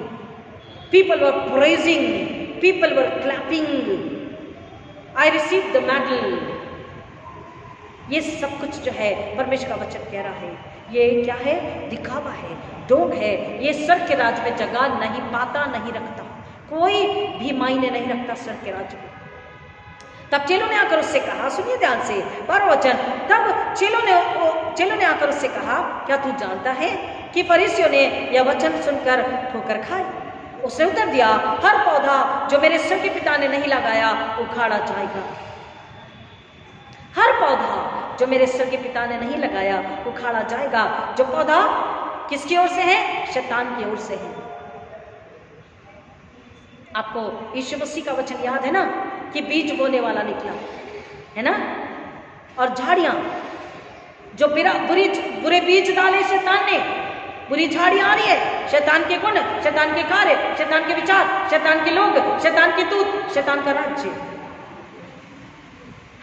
people were praising, people were clapping, I receive the medal. ये सब कुछ जो है परमेश्वर का वचन कह रहा है, ये क्या है? दिखावा है, ढोंग है। ये स्वर्ग के राज्य में जगह नहीं पाता, नहीं रखता, कोई भी मायने नहीं रखता स्वर्ग के राज्य में। तब चेलों ने आकर उससे कहा, सुनिए ध्यान से 12वां वचन, तब चेलों ने आकर उससे कहा, क्या तू जानता है कि फरीसियों ने यह वचन सुनकर ठोकर खाई? उसने उत्तर दिया, हर पौधा जो मेरे स्वर्गीय पिता ने नहीं लगाया उखाड़ा जाएगा। हर पौधा जो मेरे स्वर्गीय पिता ने नहीं लगाया उखाड़ा जाएगा। जो पौधा किसकी ओर से है? शैतान की ओर से है। आपको यीशु मसीह का वचन याद है ना कि बीज बोने वाला निकला है ना, और झाड़ियां जो बुरे बीज डाले शैतान ने, बुरी झाड़ियां आ रही है, शैतान के गुण, शैतान के कार्य, शैतान के विचार, शैतान के लोग, शैतान के दूत, शैतान का राज्य।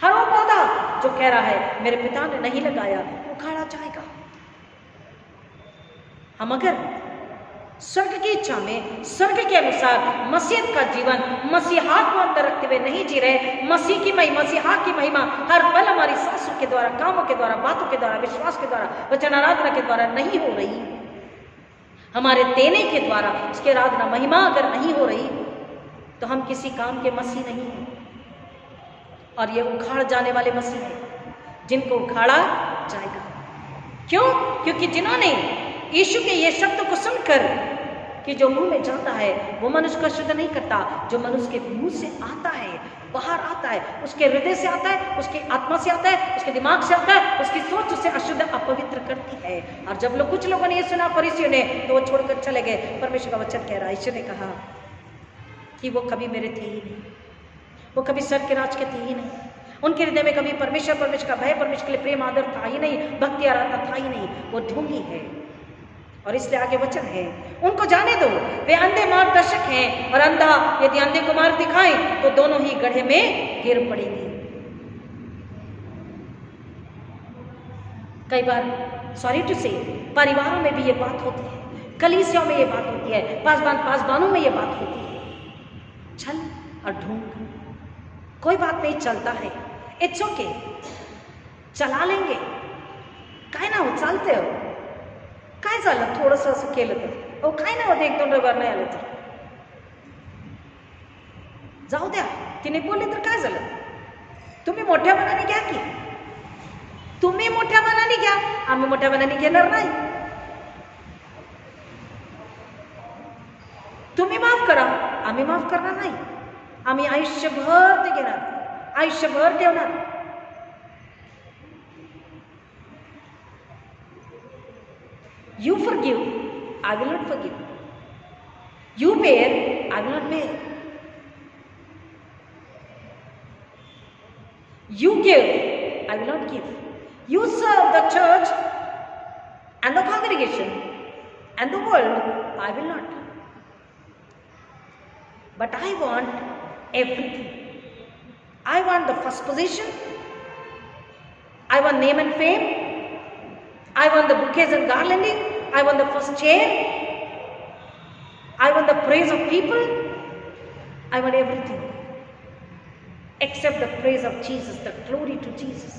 हर वो पौधा जो कह रहा है मेरे पिता ने नहीं लगाया उखाड़ा जाएगा। हम अगर स्वर्ग की इच्छा में, स्वर्ग के अनुसार मसीहत का जीवन मसीहा को अंदर रखते हुए नहीं जी रहे, मसीह की महिमा, मसीहा की महिमा हर पल हमारी सांसों के द्वारा, कामों के द्वारा, बातों के द्वारा, विश्वास के द्वारा, वचन आराधना के द्वारा नहीं हो रही, हमारे देने के द्वारा उसकी आराधना महिमा अगर नहीं हो रही, तो हम किसी काम के मसीह नहीं हैं। और ये उखाड़ जाने वाले मसीह हैं जिनको उखाड़ा जाएगा। क्यों? क्योंकि जिन्होंने यीशु के ये शब्द को सुनकर कि जो मुंह में जाता है वो मनुष्य को शुद्ध नहीं करता, जो मनुष्य के मुंह से आता है, बाहर आता है, उसके हृदय से आता है, उसकी आत्मा से आता है, उसके दिमाग से आता है, उसकी सोच उसे अशुद्ध, अपवित्र करती है। और जब कुछ लोगों ने ये सुना फरीसियों ने, तो वो छोड़कर चले गए। परमेश्वर का वचन कह रहा है, यीशु ने कहा कि वो कभी मेरे थे ही नहीं, वो कभी स्वर्ग के राज के थे ही नहीं, उनके हृदय में कभी परमेश्वर का भय, परमेश्वर के लिए प्रेम आदर था ही नहीं, भक्ति आराधना था ही नहीं, वो ढोंगी है। और इसलिए आगे वचन है, उनको जाने दो, वे अंधे मार्गदर्शक हैं, और अंधा यदि अंधे को मार्ग दिखाए तो दोनों ही गड्ढे में गिर पड़ेंगे। कई बार सॉरी टू से परिवारों में भी ये बात होती है, कलीसियाओं में ये बात होती है, पासबानों में ये बात होती है, छल और ढोंग। कोई बात नहीं, चलता है, इट्स ओके, चला लेंगे, काहे ना उछालते हो, काय झालं थोडंसं असं केलं तर? अहो काय नाही होते, 1-2 रविवार नाही आले तर जाऊ द्या. तिने बोलले तर काय झालं? तुम्ही मोठ्या मनाने घ्या की, तुम्ही मोठ्या मनाने घ्या, आम्ही मोठ्या मनाने घेणार नाही. तुम्ही माफ करा, आम्ही माफ करणार नाही. आम्ही आयुष्यभर ते घेणार, आयुष्यभर ठेवणार. You forgive, I will not forgive. You bear, I will not bear. You give, I will not give. You serve the church and the congregation and the world, I will not. But I want everything. I want the first position. I want name and fame. I want the bouquets and garlanding. I want the first chair. I want the praise of people. I want everything except the praise of Jesus, the glory to Jesus.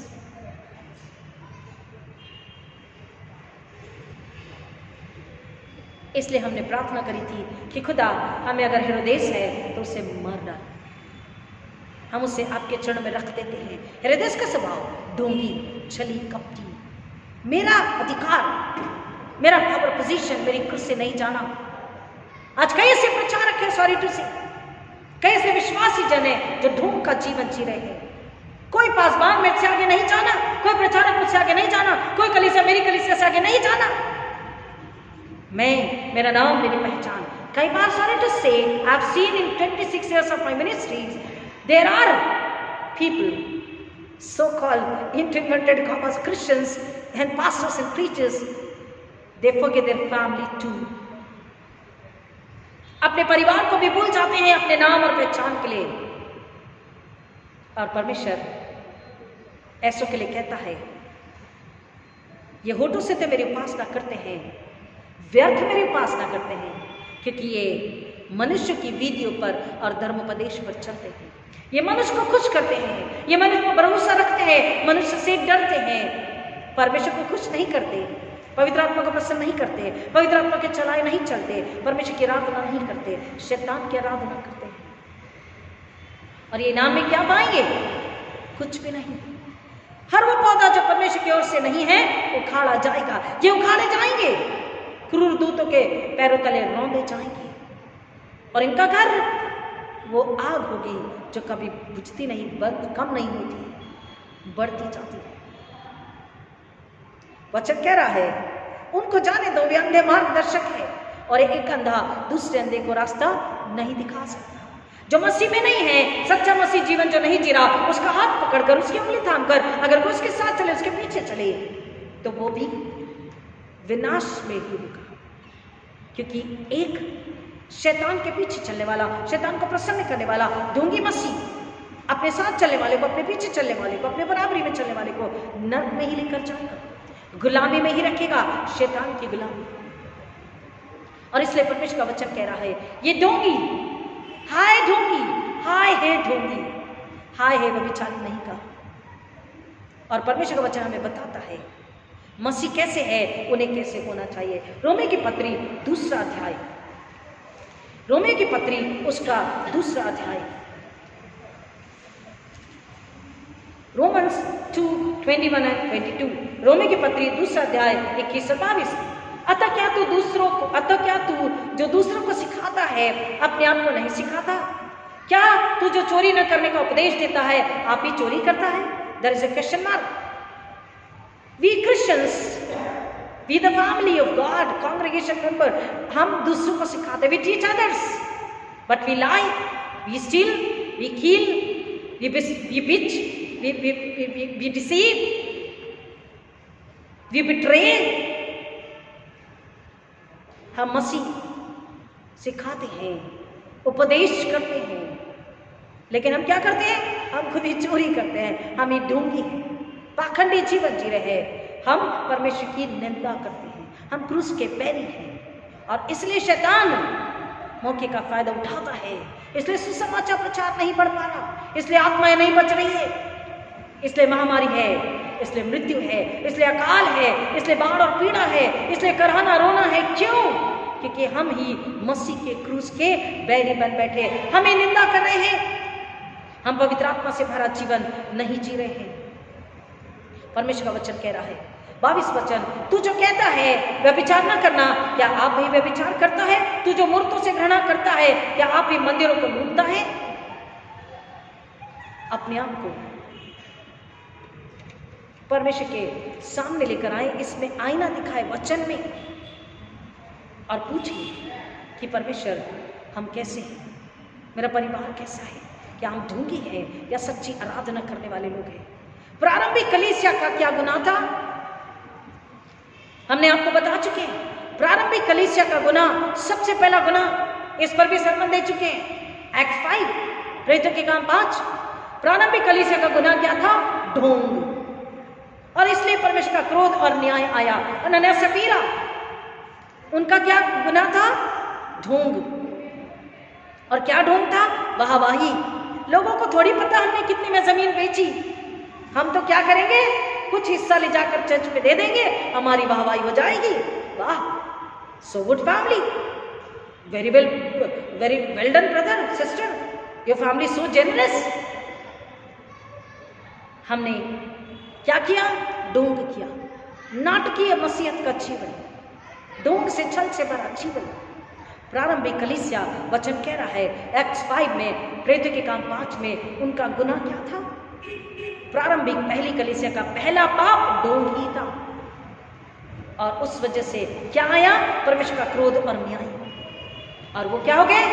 इसलिए हमने प्रार्थना करी थी कि खुदा हमें अगर हेरोदेस है तो उसे मार डाल. हम उसे आपके चरणों में रख देते हैं. हेरोदेस का स्वभाव ढोंगी, छली, कपटी. मेरा अधिकार, मेरा पावर पोजीशन मेरी कुर्सी नहीं जाना. आज कई ऐसे प्रचारक है, सॉरी टू से, कई ऐसे विश्वासी जन है जो ढोंग का जीवन जी रहे हैं. कोई पासबान मेरे से आगे नहीं जाना, कोई प्रचारक मुझसे आगे नहीं जाना, कोई कलीसिया मेरी कलीसिया से आगे नहीं जाना. मैं, मेरा नाम, मेरी पहचान. कई बार सॉरी टू से, I have seen in 26 years of my ministries, there are people, so-called inverted commas Christians and pastors and preachers, they forget their family too. अपने परिवार को भी भूल जाते हैं अपने नाम और पहचान के लिए. और परमेश्वर ऐसों के लिए कहता है, ये होठों से तो मेरी उपासना करते हैं, व्यर्थ मेरी उपासना करते हैं, क्योंकि ये मनुष्य की विधियों पर और धर्मोपदेश पर चलते हैं. ये मनुष्य को खुश करते हैं, ये मनुष्य पर भरोसा रखते हैं, मनुष्य से डरते हैं, परमेश्वर को खुश नहीं करते, पवित्र आत्मा को प्रसन्न नहीं करते, पवित्र आत्मा के चलाए नहीं चलते, परमेश्वर की आराधना नहीं करते, शैतान की आराधना करते हैं. और ये इनाम में क्या पाएंगे? कुछ भी नहीं. हर वो पौधा जो परमेश्वर की ओर से नहीं है उखाड़ा जाएगा. ये उखाड़े जाएंगे, क्रूर दूतों के पैरों तले रौंदे जाएंगे. और इनका घर वो आग होगी जो कभी बुझती नहीं, कम नहीं होती, बढ़ती जाती है. वचन कह रहा है, उनको जाने दो, वे अंधे मार्गदर्शक है और एक अंधा दूसरे अंधे को रास्ता नहीं दिखा सकता. जो मसीह में नहीं है, सच्चा मसीह जीवन जो नहीं जी रहा, उसका हाथ पकड़कर, उसकी उंगली थामकर अगर कोई उसके साथ चले, उसके पीछे चले, तो वो भी विनाश में ही होगा. क्योंकि एक शैतान के पीछे चलने वाला, शैतान को प्रसन्न करने वाला ढोंगी मसीह अपने साथ चलने वाले को, अपने पीछे चलने वाले को, अपने बराबरी में चलने वाले को नर्क में ही लेकर जाएगा, गुलामी में ही रखेगा, शैतान की गुलामी. और इसलिए परमेश्वर का वचन कह रहा है, ये ढोंगी, हाय ढोंगी, हाय है ढोंगी, हाय है व्यभिचारी नहीं का. और परमेश्वर का वचन हमें बताता है मसीह कैसे है, उन्हें कैसे होना चाहिए. रोमी की पत्री 2 अध्याय, रोमी की पत्री उसका 2 अध्याय, रोमन्स 2:21 and 22. रोमी की पत्री 2 अध्याय 21-22. अतः क्या तू जो दूसरों को सिखाता है अपने आप को नहीं सिखाता? क्या तू जो चोरी न करने का उपदेश देता है आप ही चोरी करता है? There is a question mark. We Christians, we the family of God, congregation member, हम दूसरों को सिखाते, we teach others, but we lie, we steal, we kill, we bitch, we deceive, we betray. हम मसीह सिखाते हैं, उपदेश करते हैं, लेकिन हम क्या करते हैं? हम खुद ही चोरी करते हैं, हम ही ढोंगी हैं, पाखंडी जीवन जी रहे हैं, हम परमेश्वर की निंदा करते हैं, हम क्रूस के पैरी हैं. और इसलिए शैतान मौके का फायदा उठाता है, इसलिए सुसमाचार प्रचार नहीं बढ़ पा रहा, इसलिए आत्माएं नहीं बच रही है, इसलिए महामारी है. इसलिए मृत्यु है, इसलिए अकाल है, इसलिए बाढ़ और पीड़ा है, इसलिए कराहना रोना है। क्यों? क्योंकि हम ही मसीह के क्रूस के बैरी बन बैठे, हमें निंदा कर रहे हैं, हम पवित्र आत्मा से भरा जीवन नहीं जी रहे हैं। परमेश्वर का वचन कह रहा है 22 वचन, तू जो कहता है व्यभिचार न करना, क्या आप भी व्यभिचार करता है? तू जो मूर्तों से घृणा करता है, क्या आप भी मंदिरों को लूटता है? अपने आप को परमेश्वर के सामने लेकर आए, इसमें आईना दिखाए वचन में, और पूछिए कि परमेश्वर हम कैसे हैं, मेरा परिवार कैसा है, क्या हम ढोंगी हैं या सच्ची आराधना करने वाले लोग हैं? प्रारंभिक कलीसिया का क्या गुनाह था? हमने आपको बता चुके हैं। प्रारंभिक कलीसिया का गुनाह, सबसे पहला गुनाह, इस पर भी सरमन दे चुके हैं। एक्ट 5, प्रेरितों के काम 5, प्रारंभिक कलीसिया का गुनाह क्या था? ढोंग। और इसलिए परमेश्वर का क्रोध और न्याय आया। अनन्यास सफीरा, उनका क्या गुनाह था? ढोंग। और क्या ढोंग था? वाहवाही। लोगों को थोड़ी पता हमने कितने में जमीन बेची, हम तो क्या करेंगे, कुछ हिस्सा ले जाकर चर्च पे दे देंगे, हमारी वाहवाही हो जाएगी। वाह, so good family, very well done brother sister, your family so generous. हमने क्या किया? ढोंग किया, नाटकीय मसीहत का जीवन, ढोंग से छल से भरा जीवन। प्रारंभिक कलीसिया, वचन कह रहा है एक्ट 5 में, प्रेरितों के काम 5 में, उनका गुनाह क्या था? प्रारंभिक पहली कलीसिया का पहला पाप ढोंग ही था। और उस वजह से क्या आया? परमेश्वर का क्रोध और न्याय। और वो क्या हो गए?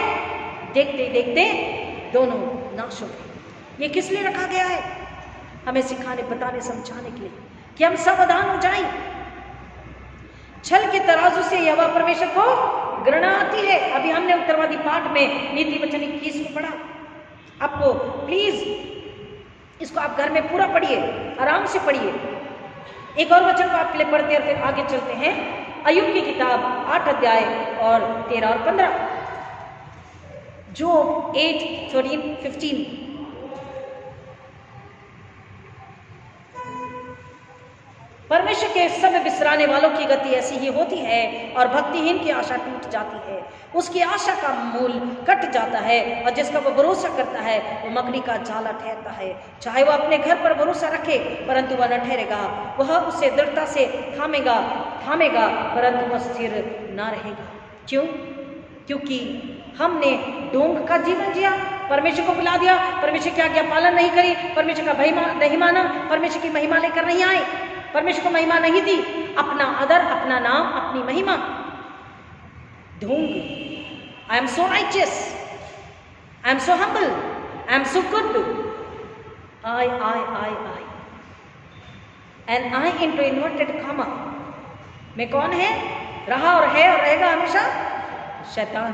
देखते देखते दोनों नाश हो गए। ये किस लिए रखा गया है? हमें सिखाने, बताने, समझाने के लिए कि हम सावधान हो जाएं। छल के तराजू से यहोवा परमेश्वर को घृणा आती है। अभी हमने उत्तरवादी पाठ में नीति वचन 21 को पढ़ा। आपको प्लीज इसको आप घर में पूरा पढ़िए, आराम से पढ़िए। एक और वचन को आप पहले पढ़ते हैं, फिर आगे चलते हैं। अय्यूब की किताब 8 अध्याय और 13 और 15, जो 8, 13, 15। परमेश्वर के सब बिसराने वालों की गति ऐसी ही होती है और भक्तिहीन की आशा टूट जाती है। उसकी आशा का मूल कट जाता है और जिसका वो भरोसा करता है वो मकड़ी का जाला ठहरता है। चाहे वो अपने घर पर भरोसा रखे परंतु वह न ठहरेगा, वह उसे दृढ़ता से थामेगा परंतु वह स्थिर न रहेगा। क्यों? क्योंकि हमने ढोंग का जीवन जिया, परमेश्वर को बुला दिया, परमेश्वर की आज्ञा पालन नहीं करी, परमेश्वर का भय नहीं माना, परमेश्वर की महिमा लेकर नहीं आए, परमेश्वर को महिमा नहीं दी, अपना आदर, अपना नाम, अपनी महिमा। ढोंग। I am so righteous, I am so humble, I am so good, I and I into inverted comma में कौन है? रहा और है और रहेगा हमेशा शैतान,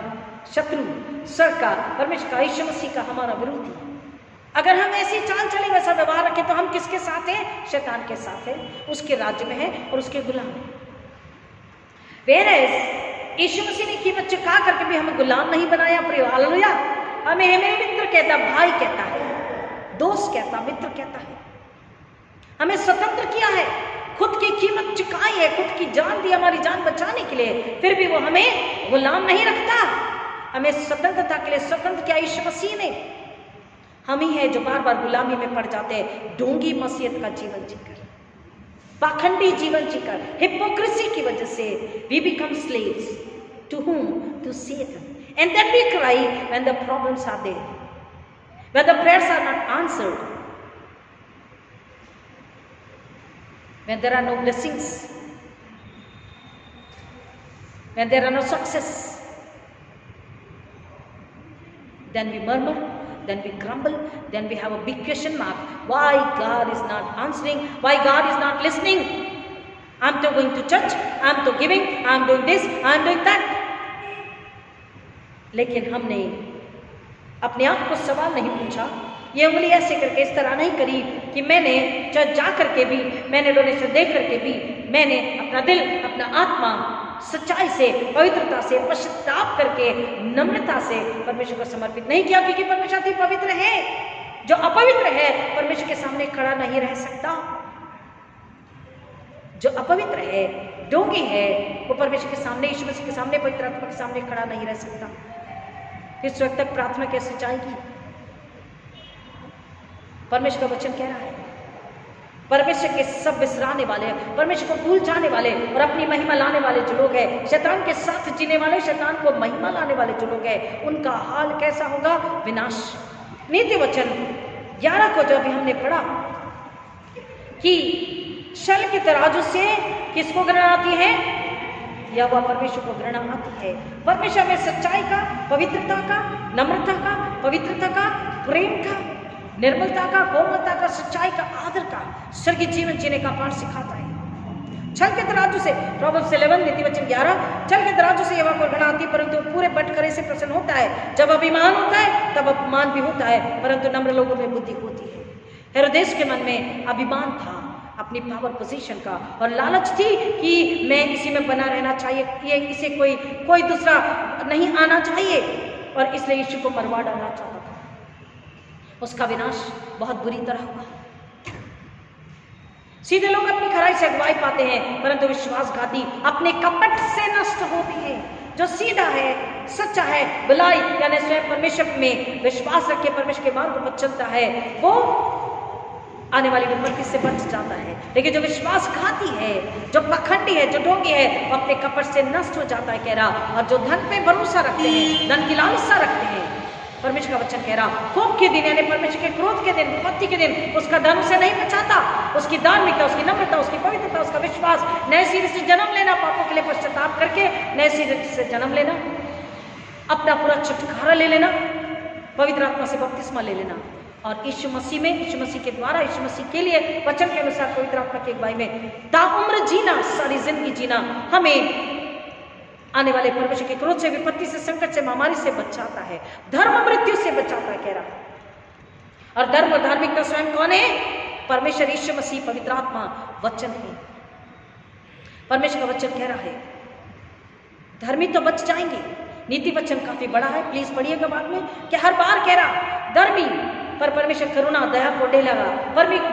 शत्रु, सरकार, परमेश्वर का, यीशु मसीह का हमारा विरोधी। अगर हम ऐसी चाल चले, वैसा व्यवहार रखें तो हम किसके साथ हैं? शैतान के साथ हैं, उसके राज्य में हैं और उसके गुलाम हैं। Whereas यीशु मसीह ने कीमत चुका करके भी हमें गुलाम नहीं बनाया। प्रिय हालेलुया। हमें मित्र कहता, भाई कहता है, दोस्त कहता, मित्र कहता है। हमें स्वतंत्र किया है, खुद की कीमत चुकाई है, खुद की जान दी हमारी जान बचाने के लिए, फिर भी वो हमें गुलाम नहीं रखता। हमें स्वतंत्रता के लिए स्वतंत्र किया यीशु मसीह ने। हम ही है जो बार बार गुलामी में पड़ जाते हैं, ढोंगी मसीहत का जीवन जीकर, पाखंडी जीवन जीकर, हिपोक्रेसी की वजह से we become slaves to whom? To Satan. And then we cry when the problems are there, when the prayers are not answered, when there are no blessings, when there are no success, then we murmur, then we grumble, then we have a big question mark. Why God is not answering? Why God is not listening? I'm to going to church, I'm to giving, I'm doing this, I'm doing that. लेकिन हमने अपने आप को सवाल नहीं पूछा, ये उंगली ऐसे करके इस तरह नहीं करी कि मैंने चर्च जा करके भी, मैंने डोनेशन दे करके भी, मैंने अपना दिल, अपना आत्मा सच्चाई से, पवित्रता से, पश्चाताप करके, नम्रता से परमेश्वर को समर्पित नहीं किया, क्योंकि परमेश्वर अति पवित्र है। जो अपवित्र है परमेश्वर के सामने खड़ा नहीं रह सकता। जो अपवित्र है, ढोंगी है, वो परमेश्वर के सामने, यीशु मसीह के सामने, पवित्र आत्मा के सामने खड़ा नहीं रह सकता। इस वक्त तक प्रार्थना कैसे जाएगी? परमेश्वर का वचन कह रहा है, परमेश्वर के सब विसराने वाले, परमेश्वर को भूल जाने वाले और अपनी महिमा लाने वाले जो लोग हैं, शैतान के साथ जीने वाले, शैतान को महिमा लाने वाले जो लोग हैं, उनका हाल कैसा होगा? विनाश। नीति वचन 11 को जो अभी हमने पढ़ा कि छल के तराजू से किसको घृणा आती है? या वह परमेश्वर को घृणा आती है। परमेश्वर में सच्चाई का, पवित्रता का, नम्रता का, पवित्रता का, प्रेम का, निर्मलता का, कोमलता का, सच्चाई का, आदर का, स्वर्गीय जीवन जीने का पाठ सिखाता है। छल के तराजू से, प्रोवर्ब्स 11 नीति वचन 11, छल के तराजू से यहोवा को घृणा आती है, परंतु पूरे बटखरे से प्रसन्न होता है। जब अभिमान होता है तब अपमान भी होता है, परंतु नम्र लोगों में बुद्धि होती है। हेरोदेस के मन में अभिमान था अपनी पावर पोजीशन का, और लालच थी कि मैं इसी में बना रहना चाहिए, ये इसे कोई दूसरा नहीं आना चाहिए, और इसलिए यीशु को मरवा डालना चाहता था। उसका विनाश बहुत बुरी तरह हुआ। सीधे लोग अपनी खराई से अगुवाई पाते हैं, परंतु विश्वासघाती अपने कपट से नष्ट होते हैं। जो सीधा है, सच्चा है, भलाई यानी स्वयं परमेश्वर में विश्वास रख के परमेश्वर के मार्ग पर चलता है, वो आने वाली विपत्ति से बच जाता है। लेकिन जो विश्वासघाती है, जो पखंडी है, जो ढोंगी है, वो अपने कपट से नष्ट हो जाता है, कह रहा। और जो धन पे भरोसा रखते हैं, धन की लालसा रखते हैं, परमेश्वर का वचन कह रहा, कोप के दिन यानी परमेश्वर के क्रोध के दिन, विपत्ति के दिन, उसका धन उसे नहीं बचाता। उसकी धार्मिकता, उसकी नम्रता, उसकी पवित्रता, उसका विश्वास, नए सिरे से जन्म लेना, पापों के लिए पश्चाताप करके नए सिरे से जन्म लेना, अपना पूरा छुटकारा ले लेना, पवित्र आत्मा से बपतिस्मा ले लेना, और यीशु मसीह में, यीशु मसीह के द्वारा, यीशु मसीह के लिए वचन के अनुसार पवित्र आत्मा की अगुवाई में ताउम्र जीना, सारी जिंदगी जीना, हमें आने वाले परमेश्वर के क्रोध से, विपत्ति से, संकट से, महामारी से बचाता है, धर्म मृत्यु से बचाता है, कह रहा। और धर्म और धार्मिकता स्वयं कौन है? परमेश्वर, यीशु मसीह, पवित्र आत्मा, वचन है। परमेश्वर का वचन कह रहा है धर्मी तो बच जाएंगे। नीति वचन काफी बड़ा है, प्लीज पढ़िएगा बाद में, कि हर बार कह रहा धर्मी पर परमेश्वर करुणा दया को डेलेगा,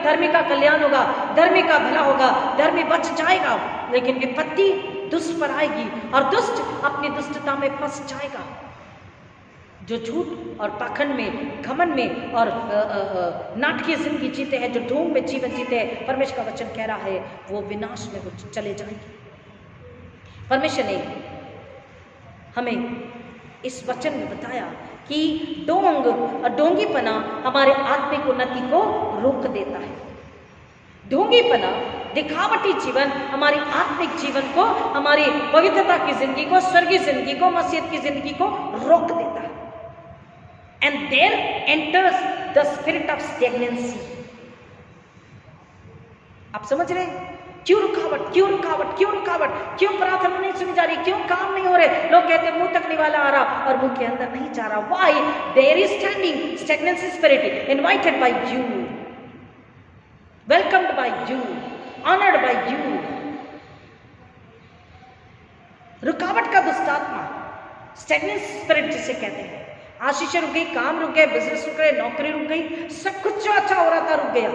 धर्मी का कल्याण होगा, धर्मी का भला होगा, धर्मी बच जाएगा। लेकिन विपत्ति दुष्ट पर आएगी और दुष्ट अपनी दुष्टता में फंस जाएगा। जो झूठ और पाखंड में, घमंड में और नाटकीय जिंदगी जीते हैं, जो ढोंग में जीवन जीते हैं, परमेश्वर का वचन कह रहा है वो विनाश में चले जाएंगे। परमेश्वर ने हमें इस वचन में बताया कि ढोंग और ढोंगीपना हमारे आत्मिक उन्नति को रोक देता है। ढोंगीपना, दिखावटी जीवन हमारी आत्मिक जीवन को, हमारी पवित्रता की जिंदगी को, स्वर्गीय जिंदगी को, मसीहत की जिंदगी को रोक देता है। And there enters the spirit of stagnancy. आप समझ रहे हैं? क्यों रुकावट, क्यों रुकावट, क्यों रुकावट, क्यों प्रार्थना नहीं सुनी जा रही, क्यों काम नहीं हो रहे? लोग कहते हैं मुंह तक निवाला आ रहा और मुंह के अंदर नहीं जा रहा। Why? There is standing stagnancy spirit invited by you, welcomed by you, honoured by you. रुकावट का दुष्ट आत्मा, स्टेगनेंसी स्पिरिट जिसे कहते हैं। आशीष रुक गई, काम रुक गए, बिजनेस रुक गए, नौकरी रुक गई, सब कुछ जो अच्छा हो रहा था रुक गया।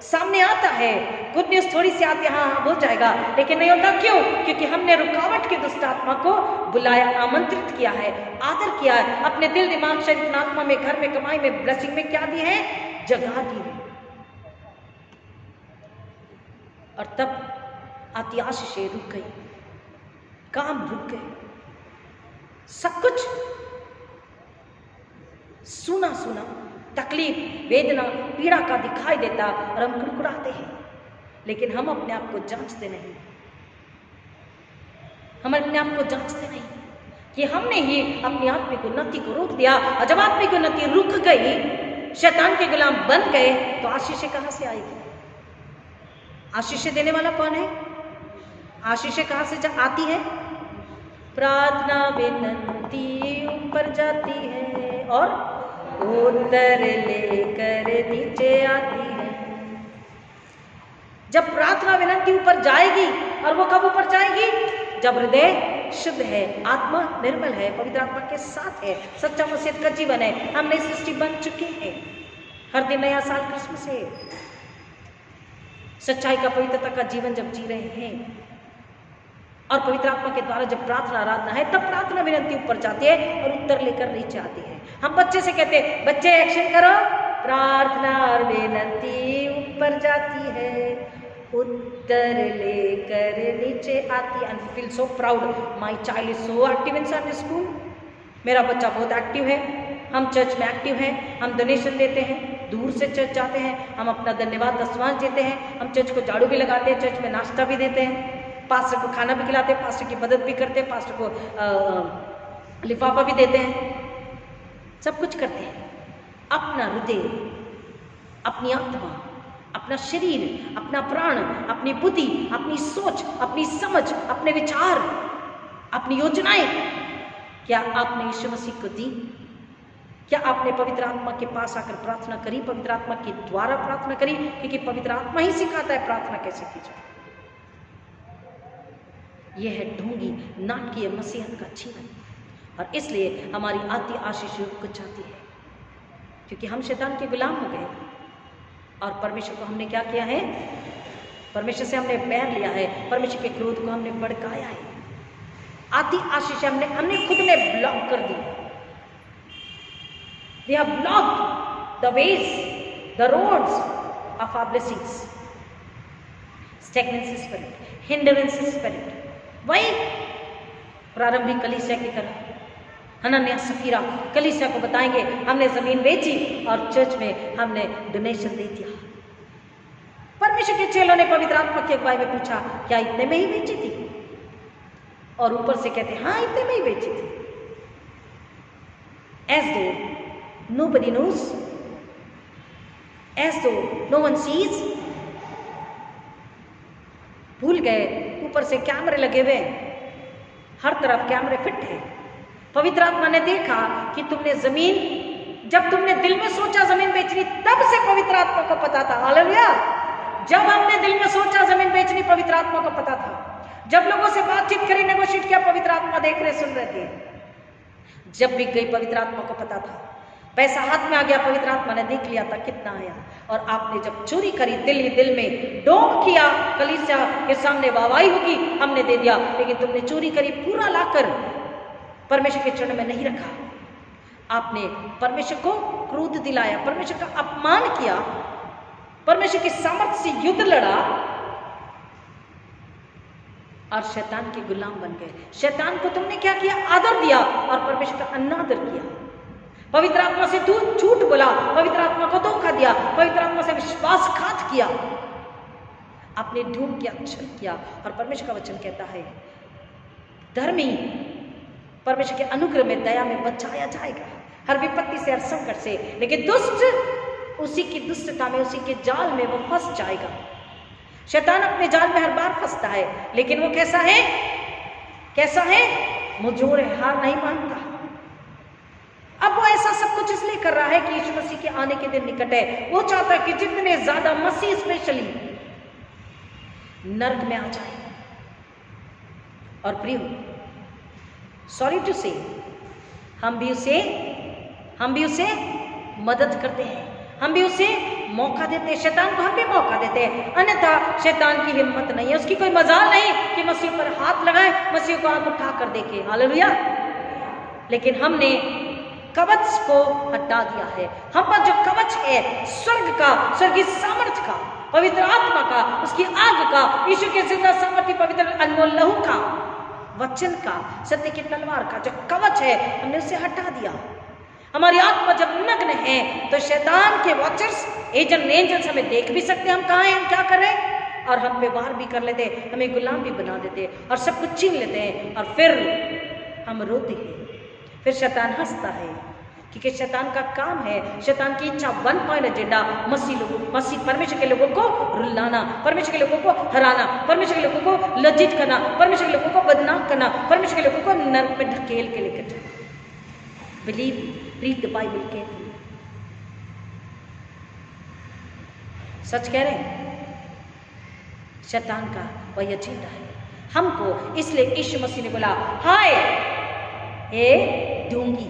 सामने आता है, गुड न्यूज थोड़ी सी आती है, हाँ हाँ हो जाएगा, लेकिन नहीं होता। क्यों? क्योंकि हमने रुकावट के दुष्ट आत्मा को बुलाया, आमंत्रित किया है, आदर किया है, अपने दिल, दिमाग, शरीर, आत्मा में, घर में, कमाई में, ब्लेसिंग में क्या दी है? जगह दी है। और तब आती आशीषें रुक गई, काम रुक गए, सब कुछ सुना सुना, तकलीफ, वेदना, पीड़ा का दिखाई देता और हम कुड़कुड़ाते हैं। लेकिन हम अपने आप को जांचते नहीं, हम अपने आप को जांचते नहीं कि हमने ही अपनी आत्मिक उन्नति को रोक दिया। और जब आत्मिक उन्नति रुक गई, शैतान के गुलाम बन गए, तो आशीषें कहां से आएगी? आशीषें देने वाला कौन है? आशीषें कहां से आती है? प्रार्थना विनती ऊपर जाती है और उत्तर लेकर नीचे आती है। जब प्रार्थना विनती ऊपर जाएगी, और वो कब ऊपर जाएगी? जब हृदय शुद्ध है, आत्मा निर्मल है, पवित्र आत्मा के साथ है, सच्चा मसीहत का जीवन है, हम नई सृष्टि बन चुके हैं। हर दिन नया साल क्रिसमस है। सच्चाई का, पवित्रता का जीवन जब जी रहे हैं और पवित्र आत्मा के द्वारा जब प्रार्थना आराधना है, तब प्रार्थना विनंती ऊपर जाती है और उत्तर लेकर नीचे आती है। हम बच्चे से कहते हैं, बच्चे एक्शन करो, प्रार्थना और विनंती ऊपर जाती है, उत्तर लेकर नीचे आती है। And feel so proud, my child is so active in Sunday school. मेरा बच्चा बहुत एक्टिव है। हम चर्च में एक्टिव हैं, हम डोनेशन देते हैं, दूर से चर्च जाते हैं, हम अपना धन्यवाद दशवांश देते हैं, हम चर्च को झाड़ू भी लगाते हैं, चर्च में नाश्ता भी देते हैं, पास्टर को खाना भी खिलाते हैं, पास्टर की मदद भी करते हैं, पास्टर को लिफाफा भी देते हैं, सब कुछ करते हैं। अपना हृदय, अपनी आत्मा, अपना शरीर, अपना प्राण, अपनी बुद्धि, अपनी सोच, अपनी समझ, अपने विचार, अपनी योजनाएं, क्या आपने यीशु मसीह को दी? क्या आपने पवित्र आत्मा के पास आकर प्रार्थना करी, पवित्र आत्मा के द्वारा प्रार्थना करी? क्योंकि पवित्र आत्मा ही सिखाता है प्रार्थना कैसे की जाए। यह है ढोंगी नाटकीय मसीहत का जीवन, और इसलिए हमारी आती आशीष रुक जाती है, क्योंकि हम शैतान के गुलाम हो गए और परमेश्वर को हमने क्या किया है? परमेश्वर से हमने बैर लिया है, परमेश्वर के क्रोध को हमने भड़काया है। आती आशीष हमने खुद ने ब्लॉक कर दी। We have blocked the ways, the roads of our blessings. Stagnancy spirit, hindrance spirit. वही प्रारंभिक कलीसिया की तरह हनन्याह सफीरा कलीसिया को बताएंगे, हमने जमीन बेची और चर्च में हमने डोनेशन दे दिया। परमेश्वर के चेलों ने पवित्र आत्मा की अगुवाई में पूछा, क्या इतने में ही बेची थी? और ऊपर से कहते, हाँ इतने में ही बेची थी। As though nobody knows, as though no one sees. भूल गए, ऊपर से कैमरे लगे हुए, हर तरफ कैमरे फिट है। पवित्र आत्मा ने देखा कि तुमने जमीन, जब तुमने दिल में सोचा जमीन बेचनी, तब से पवित्र आत्मा को पता था। हालेलुया। जब हमने दिल में सोचा जमीन बेचनी, पवित्र आत्मा को पता था। जब लोगों से बातचीत करी, नेगोशिएट किया, पवित्र आत्मा देख रहे, सुन रहे थे। जब बिक गई, पवित्र आत्मा को पता था। पैसा हाथ में आ गया, पवित्र आत्मा ने देख लिया था कितना आया। और आपने जब चोरी करी, दिल ही दिल में डोंग किया, कलीसिया के सामने वाहवाही होगी, हमने दे दिया, लेकिन तुमने चोरी करी, पूरा लाकर परमेश्वर के चरण में नहीं रखा। आपने परमेश्वर को क्रोध दिलाया, परमेश्वर का अपमान किया, परमेश्वर की सामर्थ्य से युद्ध लड़ा और शैतान के गुलाम बन गए। शैतान को तुमने क्या किया? आदर दिया और परमेश्वर का अनादर किया। पवित्र आत्मा से तू झूठ बोला, पवित्र आत्मा को धोखा दिया, पवित्र आत्मा से विश्वासघात किया, आपने ढूंढ के अक्षर किया। और परमेश्वर का वचन कहता है, धर्मी परमेश्वर के अनुग्रह में, दया में बचाया जाएगा, हर विपत्ति से, हर संकट से। लेकिन दुष्ट उसी की दुष्टता में, उसी के जाल में वो फंस जाएगा। शैतान अपने जाल में हर बार फंसता है, लेकिन वो कैसा है? कैसा है? मुझोर है, हार नहीं मानता। अब वो ऐसा सब कुछ इसलिए कर रहा है कि यीशु मसीह के आने के दिन निकट है। वो चाहता है कि जितने ज्यादा मसीह स्पेशली नर्क में आ जाए। और प्रिय, सॉरी टू से, हम भी उसे मदद करते हैं, हम भी उसे मौका देते हैं। शैतान को हम भी मौका देते हैं, अन्यथा शैतान की हिम्मत नहीं है, उसकी कोई मजाल नहीं कि मसीह पर हाथ लगाए, मसीह को आंख उठा कर देखे। हालेलुया। लेकिन हमने कवच को हटा दिया है। हम पर जो कवच है स्वर्ग का, स्वर्गीय सामर्थ्य का, पवित्र आत्मा का, उसकी आग का, यीशु के जिंदा सामर्थ्य, पवित्र अनमोल लहू का, वचन का, सत्य की तलवार का जो कवच है, हमने उसे हटा दिया। हमारी आत्मा जब नग्न है तो शैतान के वॉचर्स, एंजल्स हमें देख भी सकते हैं हम कहाँ हैं, हम क्या कर रहे हैं, और हम पे वार भी कर लेते हैं, हमें गुलाम भी बना देते हैं और सब कुछ छीन लेते हैं। और फिर हम रोते हैं, फिर शैतान हंसता है, क्योंकि शैतान का काम है, शैतान की इच्छा, 1 पॉइंट एजेंडा, मसीह परमेश्वर के लोगों को रुलाना, परमेश्वर के लोगों को हराना, परमेश्वर के लोगों को लज्जित करना, परमेश्वर के लोगों को बदनाम करना, परमेश्वर के लोगों को नर्क में ढकेल के लेकर जाना। Believe, read the Bible carefully. सच कह रहे हैं, शैतान का वही एजेंडा है हमको। इसलिए यीशु मसीह ने बोला, हाय हे ढोंगी,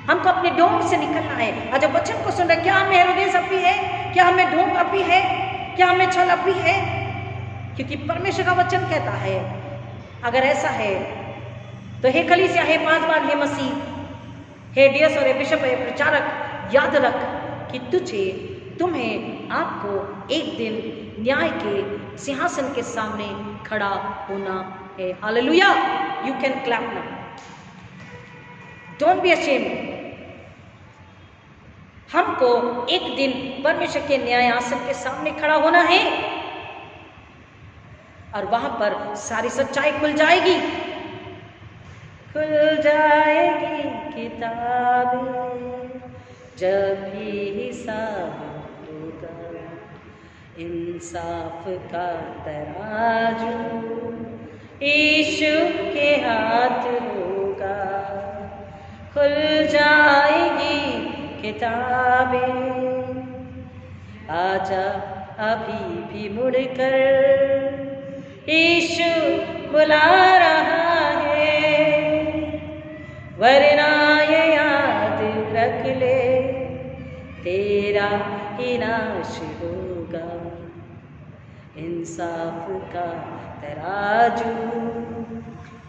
हमको अपने ढोंग से निकलना है। और जब वचन को सुन रहे, क्या हमें हेरोदेस अपी है? क्या हमें ढोंग अपी है? क्या हमें छल अब भी है? क्योंकि परमेश्वर का वचन कहता है अगर ऐसा है तो हे कलीसिया, हे पासवान, हे मसीह, हे डीएस और हे बिशप, हे प्रचारक, याद रख कि तुम्हें आपको एक दिन न्याय के सिंहासन के सामने खड़ा होना है। Hallelujah! You can clap now. Don't be ashamed. हमको एक दिन परमेश्वर के न्याय आसन के सामने खड़ा होना है और वहां पर सारी सच्चाई खुल जाएगी। खुल जाएगी किताबें जब भी हिसाब होगा, इंसाफ का तराजू यीशु के हाथ होगा। खुल जाएगी किताबें, आजा अभी भी मुड़कर, यीशु बुला रहा है। वरना ये याद रख ले, तेरा ही नाश होगा। इंसाफ का तराजू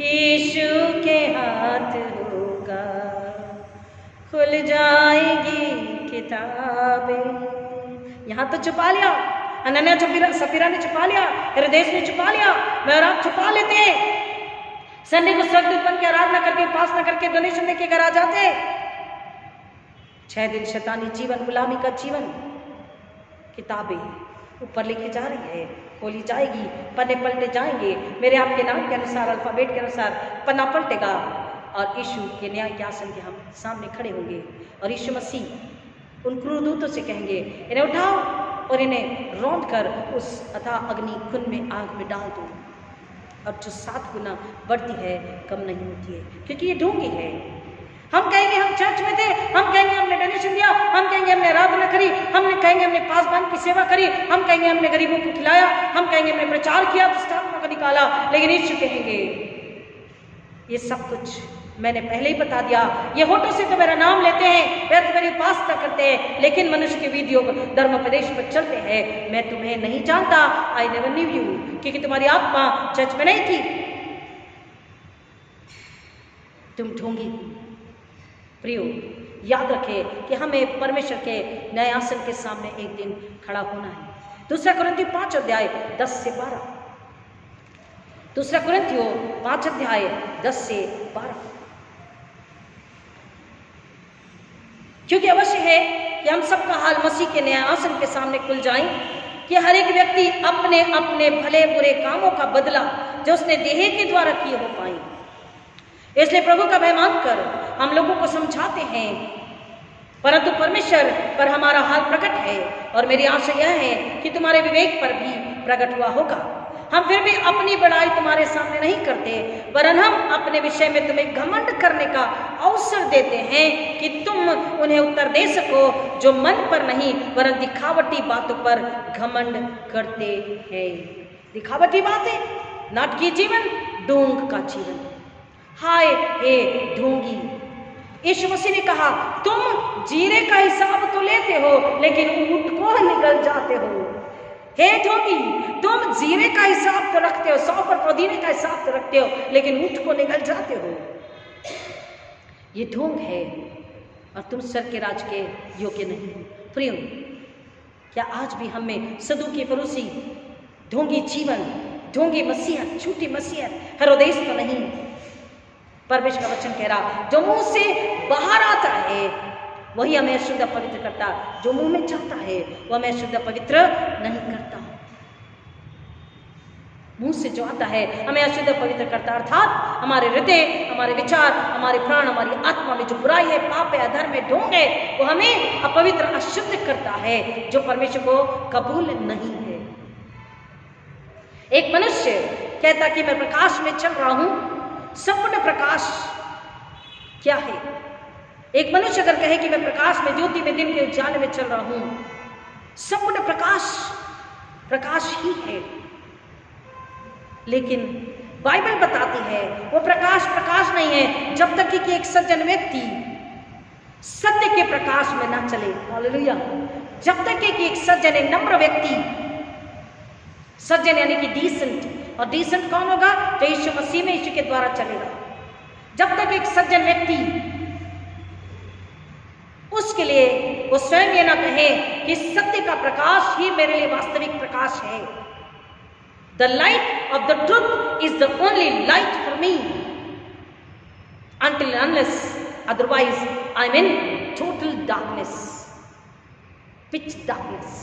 यीशु के हाथ होगा। खुल जाएगी किताबें। यहाँ तो छुपा लिया, हनन्याह सफीरा ने छुपा लिया, हेरोदेस ने छुपा लिया, मैं और आप छुपा लेते हैं। संडे को स्वर्गदूत बन के आराधना करके, उपासना करके, डोनेशन देके घर आ जाते। 6 दिन शैतानी जीवन, गुलामी का जीवन। किताबें ऊपर लिखी जा रही है, खोली जाएगी, पन्ने पलटे जाएंगे। मेरे आपके नाम के अनुसार, अल्फाबेट के अनुसार पन्ना पलटेगा और यीशु के न्याय के आसन के हम सामने खड़े होंगे। और यीशु मसीह उन क्रूर दूतों से कहेंगे, इन्हें उठाओ और इन्हें रौंद कर उस अथाह अग्नि कुंड में, आग में डाल दो। और जो 7 गुना बढ़ती है कम नहीं होती है, क्योंकि ये ढोंगी है। हम कहेंगे हम चर्च में थे, हम कहेंगे हमने डोनेशन दिया, हम कहेंगे हमने आराधना करी, हमने कहेंगे हमने पासवान की सेवा करी, हम कहेंगे हमने गरीबों को खिलाया, हम कहेंगे हमने प्रचार किया, दुष्टात्मा को निकाला। लेकिन यीशु कहेंगे ये सब कुछ मैंने पहले ही बता दिया। ये होठों से तो मेरा नाम लेते हैं, व्यर्थ मेरी उपासना करते हैं, लेकिन मनुष्य के विधियों धर्मोपदेश पर चलते हैं। मैं तुम्हें नहीं जानता, आई नेवर न्यू यू, क्योंकि तुम्हारी आत्मा चर्च में नहीं थी, तुम ढोंगी। प्रियो, याद रखे कि हमें परमेश्वर के न्याय आसन के सामने एक दिन खड़ा होना है। 2 कुरिन्थियों 5 अध्याय 10 से 12। 2 कुरिन्थियों 5 अध्याय 10 से 12। क्योंकि अवश्य है कि हम सबका हाल मसीह के न्याय आसन के सामने खुल जाए, कि हर एक व्यक्ति अपने अपने भले बुरे कामों का बदला जो उसने देह के द्वारा किए हो पाए। इसलिए प्रभु का भय मानकर हम लोगों को समझाते हैं, परंतु परमेश्वर पर हमारा हाल प्रकट है और मेरी आशा यह है कि तुम्हारे विवेक पर भी प्रकट हुआ होगा। हम फिर भी अपनी बड़ाई तुम्हारे सामने नहीं करते, वरन हम अपने विषय में तुम्हें घमंड करने का अवसर देते हैं कि तुम उन्हें उत्तर दे सको जो मन पर नहीं वरन दिखावटी बातों पर घमंड करते हैं। दिखावटी बातें, नाटकीय जीवन, ढोंग का जीवन। हाय हे ढोंगी! यीशु मसीह ने कहा, तुम जीरे का हिसाब तो लेते हो लेकिन ऊंट को निगल जाते हो। हे ढोंगी, तुम जीरे का हिसाब तो रखते हो, 100 पर पुदीने का हिसाब तो रखते हो, लेकिन ऊंट को निगल जाते हो। ये ढोंग है और तुम स्वर्ग के राज के योग्य नहीं हो। प्रियो, क्या आज भी हमें सदूकी, फरूसी, ढोंगी जीवन, ढोंगी मसीहत, झूठी मसीहत, हेरोदेस तो नहीं। परमेश्वर का वचन कह रहा, जो मुंह से बाहर आता है वही हमें अशुद्ध पवित्र करता, जो मुंह में जाता है वो हमें अशुद्ध पवित्र नहीं करता। मुंह से जो आता है हमें अशुद्ध पवित्र करता, अर्थात हमारे हृदय, हमारे विचार, हमारे प्राण, हमारी आत्मा में जो बुराई है, पाप है, अधर्म है, ढोंग है, वो हमें अपवित्र, अशुद्ध करता है, जो परमेश्वर को कबूल नहीं है। एक मनुष्य कहता कि मैं प्रकाश में चल रहा हूं, संपूर्ण प्रकाश क्या है? एक मनुष्य अगर कहे कि मैं प्रकाश में, ज्योति में, दिन के उजाले में चल रहा हूं, संपूर्ण प्रकाश प्रकाश ही है। लेकिन बाइबल बताती है वो प्रकाश प्रकाश नहीं है जब तक कि एक सज्जन व्यक्ति सत्य के प्रकाश में ना चले। हालेलुया! जब तक कि एक सज्जन, नम्र व्यक्ति सज्जन यानी कि डिसेंट, और डिसेंट कौन होगा? जो यीशु मसीह में, यीशु के द्वारा चलेगा। जब तक एक सज्जन व्यक्ति उसके लिए वो स्वयं ये ना कहे कि सत्य का प्रकाश ही मेरे लिए वास्तविक प्रकाश है, the light of the truth is the only light for me, until unless otherwise I'm in total darkness, pitch darkness।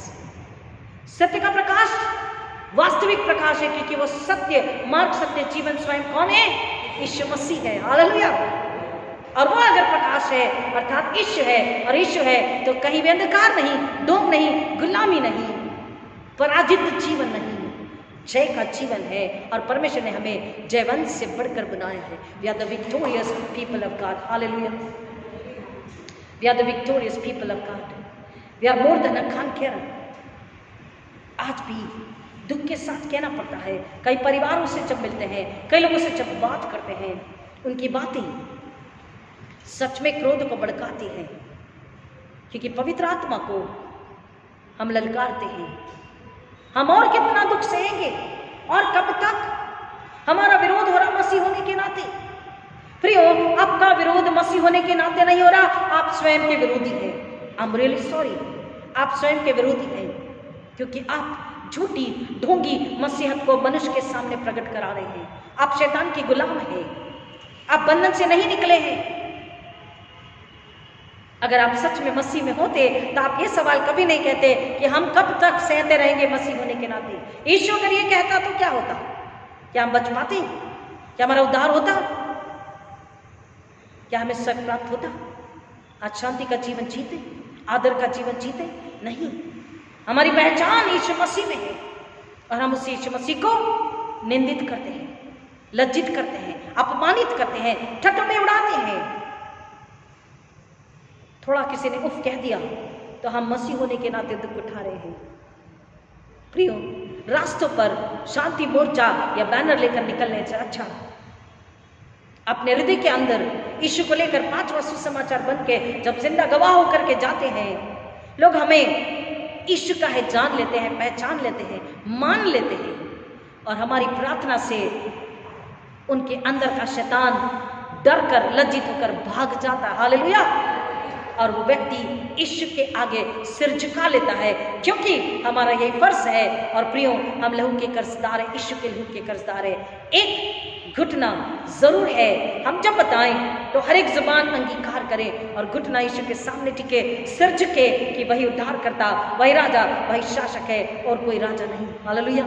सत्य का प्रकाश वास्तविक प्रकाश है, क्योंकि वो सत्य मार्ग, सत्य, जीवन स्वयं कौन है? यीशु मसीह है। हालेलुया। और वो अगर प्रकाश है अर्थात यीशु है, और यीशु है तो कहीं भी अंधकार नहीं, डोम नहीं, गुलामी नहीं, पराजित जीवन नहीं, जय का जीवन है। और परमेश्वर ने हमें जयवंत से बढ़कर बनाया है। We are the victorious people of God. Hallelujah. We are the victorious people of God. We are more than a conqueror. आज भी दुख के साथ कहना पड़ता है, कई परिवारों से जब मिलते हैं, कई लोगों से जब बात करते हैं, उनकी बातें सच में क्रोध को भड़काती हैं, क्योंकि पवित्र आत्मा को हम ललकारते हैं। हम और कितना दुख सहेंगे, और कब तक? हमारा विरोध हो रहा मसीह होने के नाते। प्रियो, आपका विरोध मसीह होने के नाते नहीं हो रहा, आप स्वयं के विरोधी हैं। आई एम रियली सॉरी, आप स्वयं के विरोधी हैं, क्योंकि आप झूठी ढोंगी मसीहत को मनुष्य के सामने प्रकट करा रहे हैं। आप शैतान के गुलाम हैं, आप बंधन से नहीं निकले हैं। अगर आप सच में मसीह में होते तो आप ये सवाल कभी नहीं कहते कि हम कब तक सहते रहेंगे मसीह होने के नाते। यीशु अगर ये कहता तो क्या होता? क्या हम बच पाते? क्या हमारा उद्धार होता? क्या हमें स्वर्ग प्राप्त होता? आज शांति का जीवन जीते, आदर का जीवन जीते? नहीं। हमारी पहचान यीशु मसीह में है, और हम उस यीशु मसीह को निंदित करते हैं, लज्जित करते हैं, अपमानित करते हैं, ठट्ठों उड़ाते हैं। थोड़ा किसी ने उफ कह दिया तो हम मसीह होने के नाते दुख उठा रहे हैं। प्रियो, रास्तों पर शांति मोर्चा या बैनर लेकर निकलने से अच्छा अपने हृदय के अंदर यीशु को लेकर 5वां सुसमाचार बन के जब जिंदा गवाह होकर के जाते हैं, लोग हमें यीशु का है जान लेते हैं, पहचान लेते हैं, मान लेते हैं, और हमारी प्रार्थना से उनके अंदर का शैतान डर कर, लज्जित होकर भाग जाता है। हालेलुया। और वो व्यक्ति यीशु के आगे सिर झुका लेता है, क्योंकि हमारा यही फर्ज है। और प्रियो, हम लहू के कर्जदार हैं, यीशु के लहू के कर्जदार हैं। एक घुटना जरूर है, हम जब बताएं तो हर एक जुबान अंगीकार करे और घुटना यीशु के सामने टिके, सिर झुके कि वही उद्धार करता, वही राजा, वही शासक है, और कोई राजा नहीं। Hallelujah.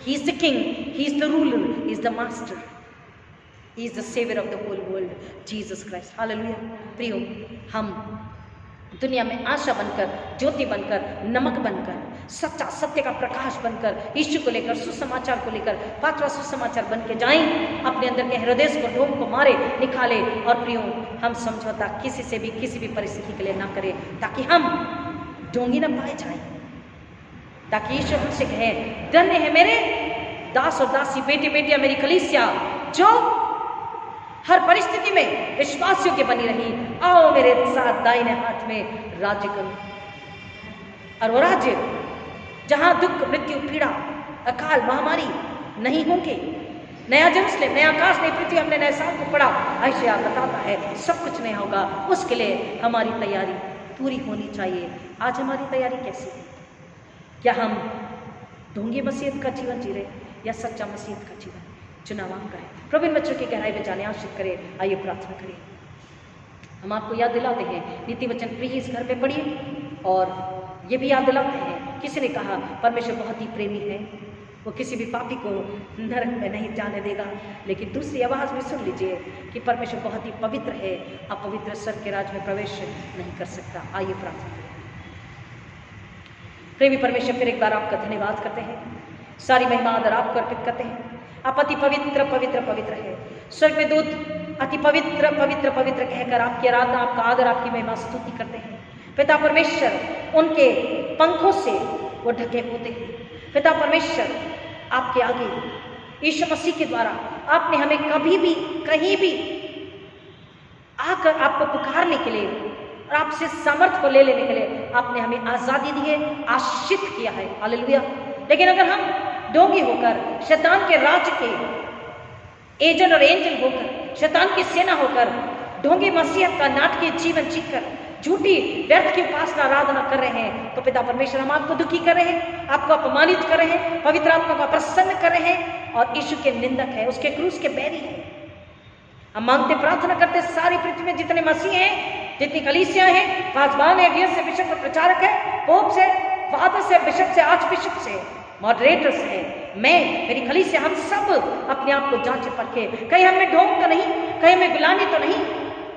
He is the king, he is the ruler, he is the master, He is the savior of the whole world, Jesus Christ. Hallelujah. प्रियो, हम दुनिया में आशा बनकर, ज्योति बनकर, नमक बनकर, सच्चा सत्य का प्रकाश बनकर, यीशु को लेकर, सुसमाचार को लेकर 5वां सुसमाचार बन के जाएं, अपने अंदर के हृदय को, ढोंग को मारे, निकाले। और प्रियो, हम समझौता किसी से भी, किसी भी परिस्थिति के लिए ना करें, ताकि हम ढोंगी न पाए जाएं, ताकि यीशु हमसे कहे, धन्य है मेरे दास और दासी, बेटे बेटियां, मेरी कलीसिया, जो हर परिस्थिति में विश्वासियों के बनी रही। आओ मेरे साथ दाहिने हाथ में राज्य करो। और वो राज्य जहां दुख, मृत्यु, पीड़ा, अकाल, महामारी नहीं होंगे। नया जेरूसलेम, नया आकाश, नई पृथ्वी, हमने नए साल को पढ़ा, आयशा बताता है सब कुछ नया होगा। उसके लिए हमारी तैयारी पूरी होनी चाहिए। आज हमारी तैयारी कैसी है? क्या हम ढोंगी मसीहत का जीवन जी रहे या सच्चा मसीहत का जीवन? चुनाव आपका है। प्रभु इन बच्चों की गहराई में जाने आशीष करे। आइए प्रार्थना करें। हम आपको याद दिलाते हैं, नीति वचन प्रिय इस घर में पढ़िए, और ये भी याद दिलाते हैं, किसी ने कहा परमेश्वर बहुत ही प्रेमी है, वो किसी भी पापी को नरक में नहीं जाने देगा। लेकिन दूसरी आवाज में सुन लीजिए कि परमेश्वर बहुत ही पवित्र है, अपवित्र स्वर्ग के राज में प्रवेश नहीं कर सकता। आइए प्रार्थना करें। प्रेमी परमेश्वर, फिर एक बार आपका धन्यवाद करते हैं, सारी महिमा आदर आपको अर्पित करते हैं। आप अति पवित्र पवित्र पवित्र है। स्वर्ग में दूत अति पवित्र पवित्र पवित्र कहकर आपकी आराधना, आपका आदर, आपकी महिमा, स्तुति करते हैं। पिता परमेश्वर, उनके पंखों से वो ढके होते हैं। पिता परमेश्वर, आपके आगे यीशु मसीह के द्वारा आपने हमें कभी भी, कहीं भी आकर आपको पुकारने के लिए और आपसे सामर्थ्य को ले लेने के लिए आपने हमें आजादी दी है, आशीषित किया है। हालेलुया। लेकिन अगर हम ढोंगी होकर, शैतान के राज के एजेंट और एंजल होकर, शैतान की सेना होकर, ढोंगी मसीहत का नाटकीय जीवन जीकर झूठी व्यर्थ की उपासना आराधना कर रहे हैं, तो पिता परमेश्वर हम आपको दुखी कर रहे हैं, आपको अपमानित कर रहे हैं, पवित्र आत्मा को प्रसन्न कर रहे हैं और यीशु के निंदक है, उसके क्रूस के बैरी है। हम मांगते, प्रार्थना करते, सारी पृथ्वी में जितने मसीह हैं, जितनी कलीसियां हैं, पासबान है, डीएस से, बिशप और प्रचारक है, पोप से, फादर से, बिशप से, आर्च बिशप से, मॉडरेटर्स है, मैं, मेरी कलीसिया, हम सब अपने आप को जांच परखे, कहीं हमें ढोंग तो नहीं, कहीं हमें गुलामी तो नहीं,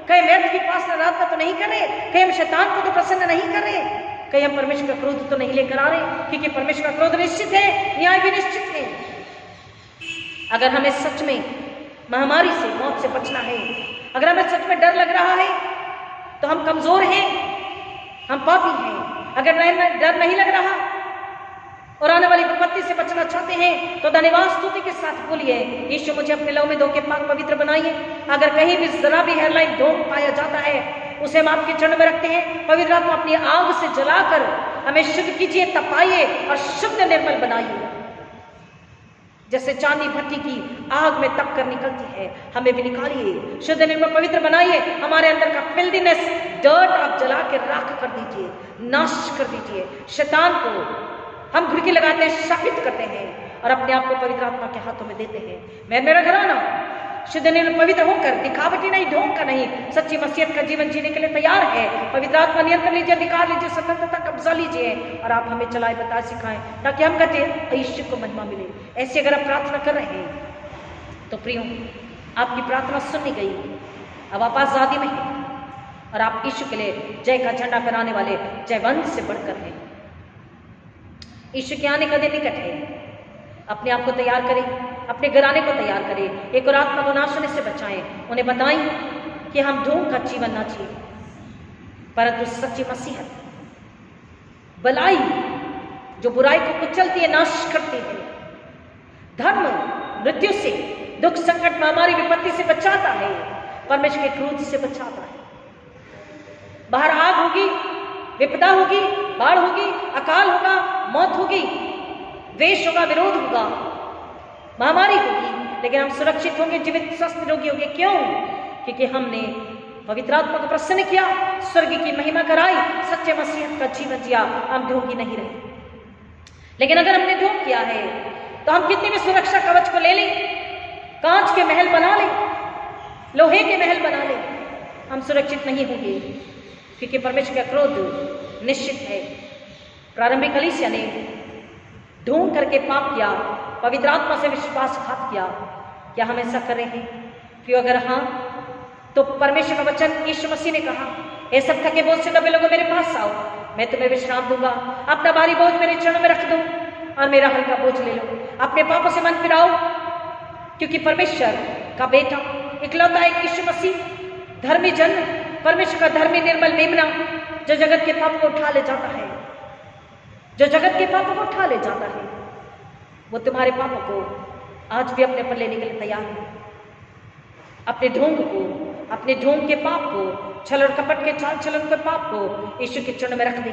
कहीं व्यर्थ की उपासना आराधना तो नहीं कर रहे, कहीं हम शैतान को तो प्रसन्न नहीं कर रहे, कहीं हम परमेश्वर का क्रोध तो नहीं लेकर आ रहे, क्योंकि परमेश्वर का क्रोध निश्चित है, न्याय भी निश्चित है। अगर हमें सच में महामारी से, मौत से बचना है, अगर हमें सच में डर लग रहा है, तो हम कमजोर हैं, हम पापी हैं। अगर डर नहीं लग रहा और आने वाली विपत्ति से बचना चाहते हैं, तो धन्यवाद स्तुति के साथ बोलिए, यीशु मुझे अपने लहू में धो के पाक पवित्र बनाइए। अगर कहीं भी जरा भी हेयरलाइन ढोंग पाया जाता है, उसे हम आपके चरण में रखते हैं। पवित्र आत्मा अपनी आग से जलाकर हमें शुद्ध कीजिए, तपाइए और शुद्ध निर्मल बनाइए। जैसे चांदी भट्टी की आग में तप कर निकलती है, हमें भी निकालिए, शुद्ध निर्मल पवित्र बनाइए। हमारे अंदर का फिल्दीनेस, डर्ट आप जला के राख कर दीजिए, नाश कर दीजिए। शैतान को हम घुड़की लगाते हैं, शापित करते हैं और अपने आप को पवित्र आत्मा के हाथों में देते हैं। मैं, मेरा घराना शुद्ध निर्मल पवित्र होकर, दिखावटी नहीं, ढोंग का नहीं, सच्ची मसीहत का जीवन जीने के लिए तैयार है। पवित्र आत्मा नियंत्रण लीजिए, अधिकार लीजिए, स्वतंत्रता कब्जा लीजिए और आप हमें चलाए, बताए, सिखाएं, ताकि हम कहते ईश्वर को महिमा मिले। ऐसे अगर आप प्रार्थना कर रहे हैं तो प्रियो, आपकी प्रार्थना सुनी गई, अब आप आजादी में हैं और आप ईश्वर के लिए जय का झंडा फहराने वाले जयवंत से बढ़कर हैं। ईश्वर के आने का दिन निकट है। अपने आप को तैयार करें, अपने घराने को तैयार करें, एक और आत्मा को नाश होने से बचाएं। उन्हें बताएं कि हम ढोंग का जीवन ना जिए, परंतु सच्ची मसीहत, भलाई जो बुराई को कुचलती है, नाश करती है, धर्म मृत्यु से, दुख संकट महामारी विपत्ति से बचाता है, परमेश्वर के क्रोध से बचाता है। बाहर आग होगी, विपदा होगी, बाढ़ होगी, अकाल होगा, मौत होगी, द्वेष होगा, विरोध होगा, महामारी होगी, लेकिन हम सुरक्षित होंगे, जीवित स्वस्थ निरोगी होंगे। क्यों? क्योंकि हमने पवित्र आत्मा को प्रसन्न किया, स्वर्ग की महिमा कराई, सच्चे मसीहत का जीवन जिया, हम ढोंगी नहीं रहे। लेकिन अगर हमने ढोंग किया है तो हम कितने भी सुरक्षा कवच को ले लें, कांच के महल बना लें, लोहे के महल बना लें, हम सुरक्षित नहीं होंगे, क्योंकि परमेश्वर का क्रोध निश्चित है। प्रारंभिक कलीसिया ने ढोंग करके पाप किया, पवित्र आत्मा से विश्वासघात किया। क्या हम ऐसा कर रहे हैं? क्यों? अगर हाँ, तो परमेश्वर का वचन यीशु मसीह ने कहा, ये सब थके बोझ से दबे लोगों मेरे पास आओ, मैं तुम्हें विश्राम दूंगा। अपना भारी बोझ मेरे चरणों में रख दो और मेरा हल्का बोझ ले लो। अपने पापों से मन फिराओ, क्योंकि परमेश्वर का बेटा इकलौता एक यीशु मसीह, धर्मी जन, परमेश्वर का धर्मी निर्मल मेमना, जो जगत के पाप को उठा ले जाता है, जो जगत के पापों को उठा ले जाता है, वो तुम्हारे पापों को आज भी अपने पर लेने के लिए तैयार है। अपने ढोंग को, अपने ढोंग के पाप को, छल और कपट के चाल चलन के पाप को यीशु के चरणों में रख दें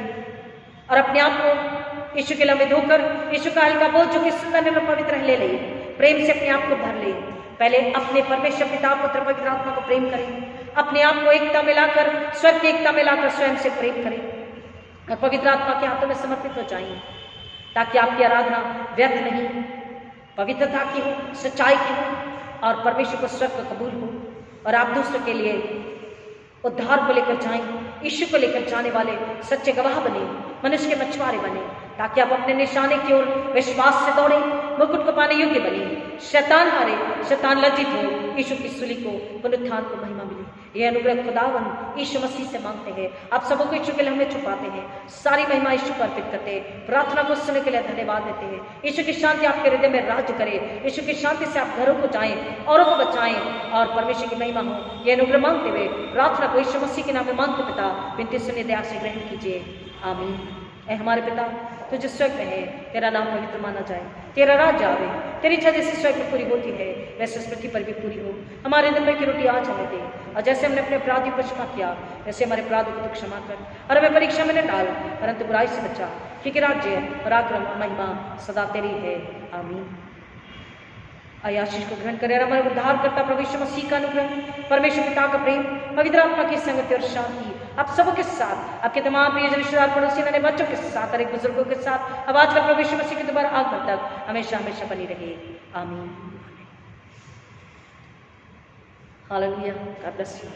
और अपने आप को यीशु के लम्बे धोकर यीशु का हल्का बोझ जो कि सुंदर में पवित्र ले ले, प्रेम से अपने आप को भर ले। पहले अपने परमेश्वर पिता पुत्र पवित्र आत्मा को प्रेम करें, अपने आप को एकता में लाकर, स्वर्ग की एकता में लाकर स्वयं से प्रेम करें और पवित्र आत्मा के हाथों में समर्पित हो जाएं, ताकि आपकी आराधना व्यर्थ नहीं, पवित्रता की हो, सच्चाई की हो और परमेश्वर को स्वर्ग को कबूल हो और आप दूसरों के लिए उद्धार को लेकर जाएं, यीशु को लेकर जाने वाले सच्चे गवाह बने, मनुष्य के मछुआरे बने, ताकि आप अपने निशाने की ओर विश्वास से दौड़े, मुकुट को पाने योग्य बने, शैतान हारे, शैतान लज्जित हो, यीशु की सूली को, पुनरुत्थान को महिमा मिले। यह अनुग्रह खुदावन यीशु मसीह से मांगते हैं। आप सबों को यीशु के लिए हमें छुपाते हैं, सारी महिमा यीशु को अर्पित करते हैं। प्रार्थना को सुनने के लिए धन्यवाद देते हैं। यीशु की शांति आपके हृदय में राज्य करे, यीशु की शांति से आप घरों को जाएं, औरों को बचाएं और परमेश्वर की महिमा हो। यह अनुग्रह मांगते हुए प्रार्थना को यीशु मसीह के नाम में मांगते पिता, विनती सुनिए, दया से ग्रहण कीजिए, आमीन। ऐ हमारे पिता, तुझ स्वर्ग में है, तेरा नाम पवित्र माना जाए, तेरा राज्य आवे, तेरी इच्छा जैसे स्वर्ग में पूरी होती है वैसे इस पृथ्वी पर भी पूरी हो। हमारे दिन भर की रोटी आज हमें दे, और जैसे हमने अपने अपराधियों को क्षमा किया वैसे हमारे अपराधों को तो क्षमा कर, और हमें परीक्षा में न डाल, परंतु बुराई से बचा, क्योंकि राज्य, पराक्रम और महिमा सदा तेरी है। आमीन। आइए आशीष को ग्रहण करें। हमारे उद्धार करता प्रभु यीशु मसीह का अनुग्रह, परमेश्वर पिता का प्रेम, पवित्र आत्मा की संगति और शांति आप सबों के साथ, आपके तमाम प्रियजन, रिश्तेदार, पड़ोसी, नन्हे बच्चों के साथ, हर एक बुजुर्गों के साथ, अब आज का प्रभु यीशु मसीह के दोबारा आगमन तक हमेशा हमेशा बनी रहे। आमीन। हालेलुया। God bless you.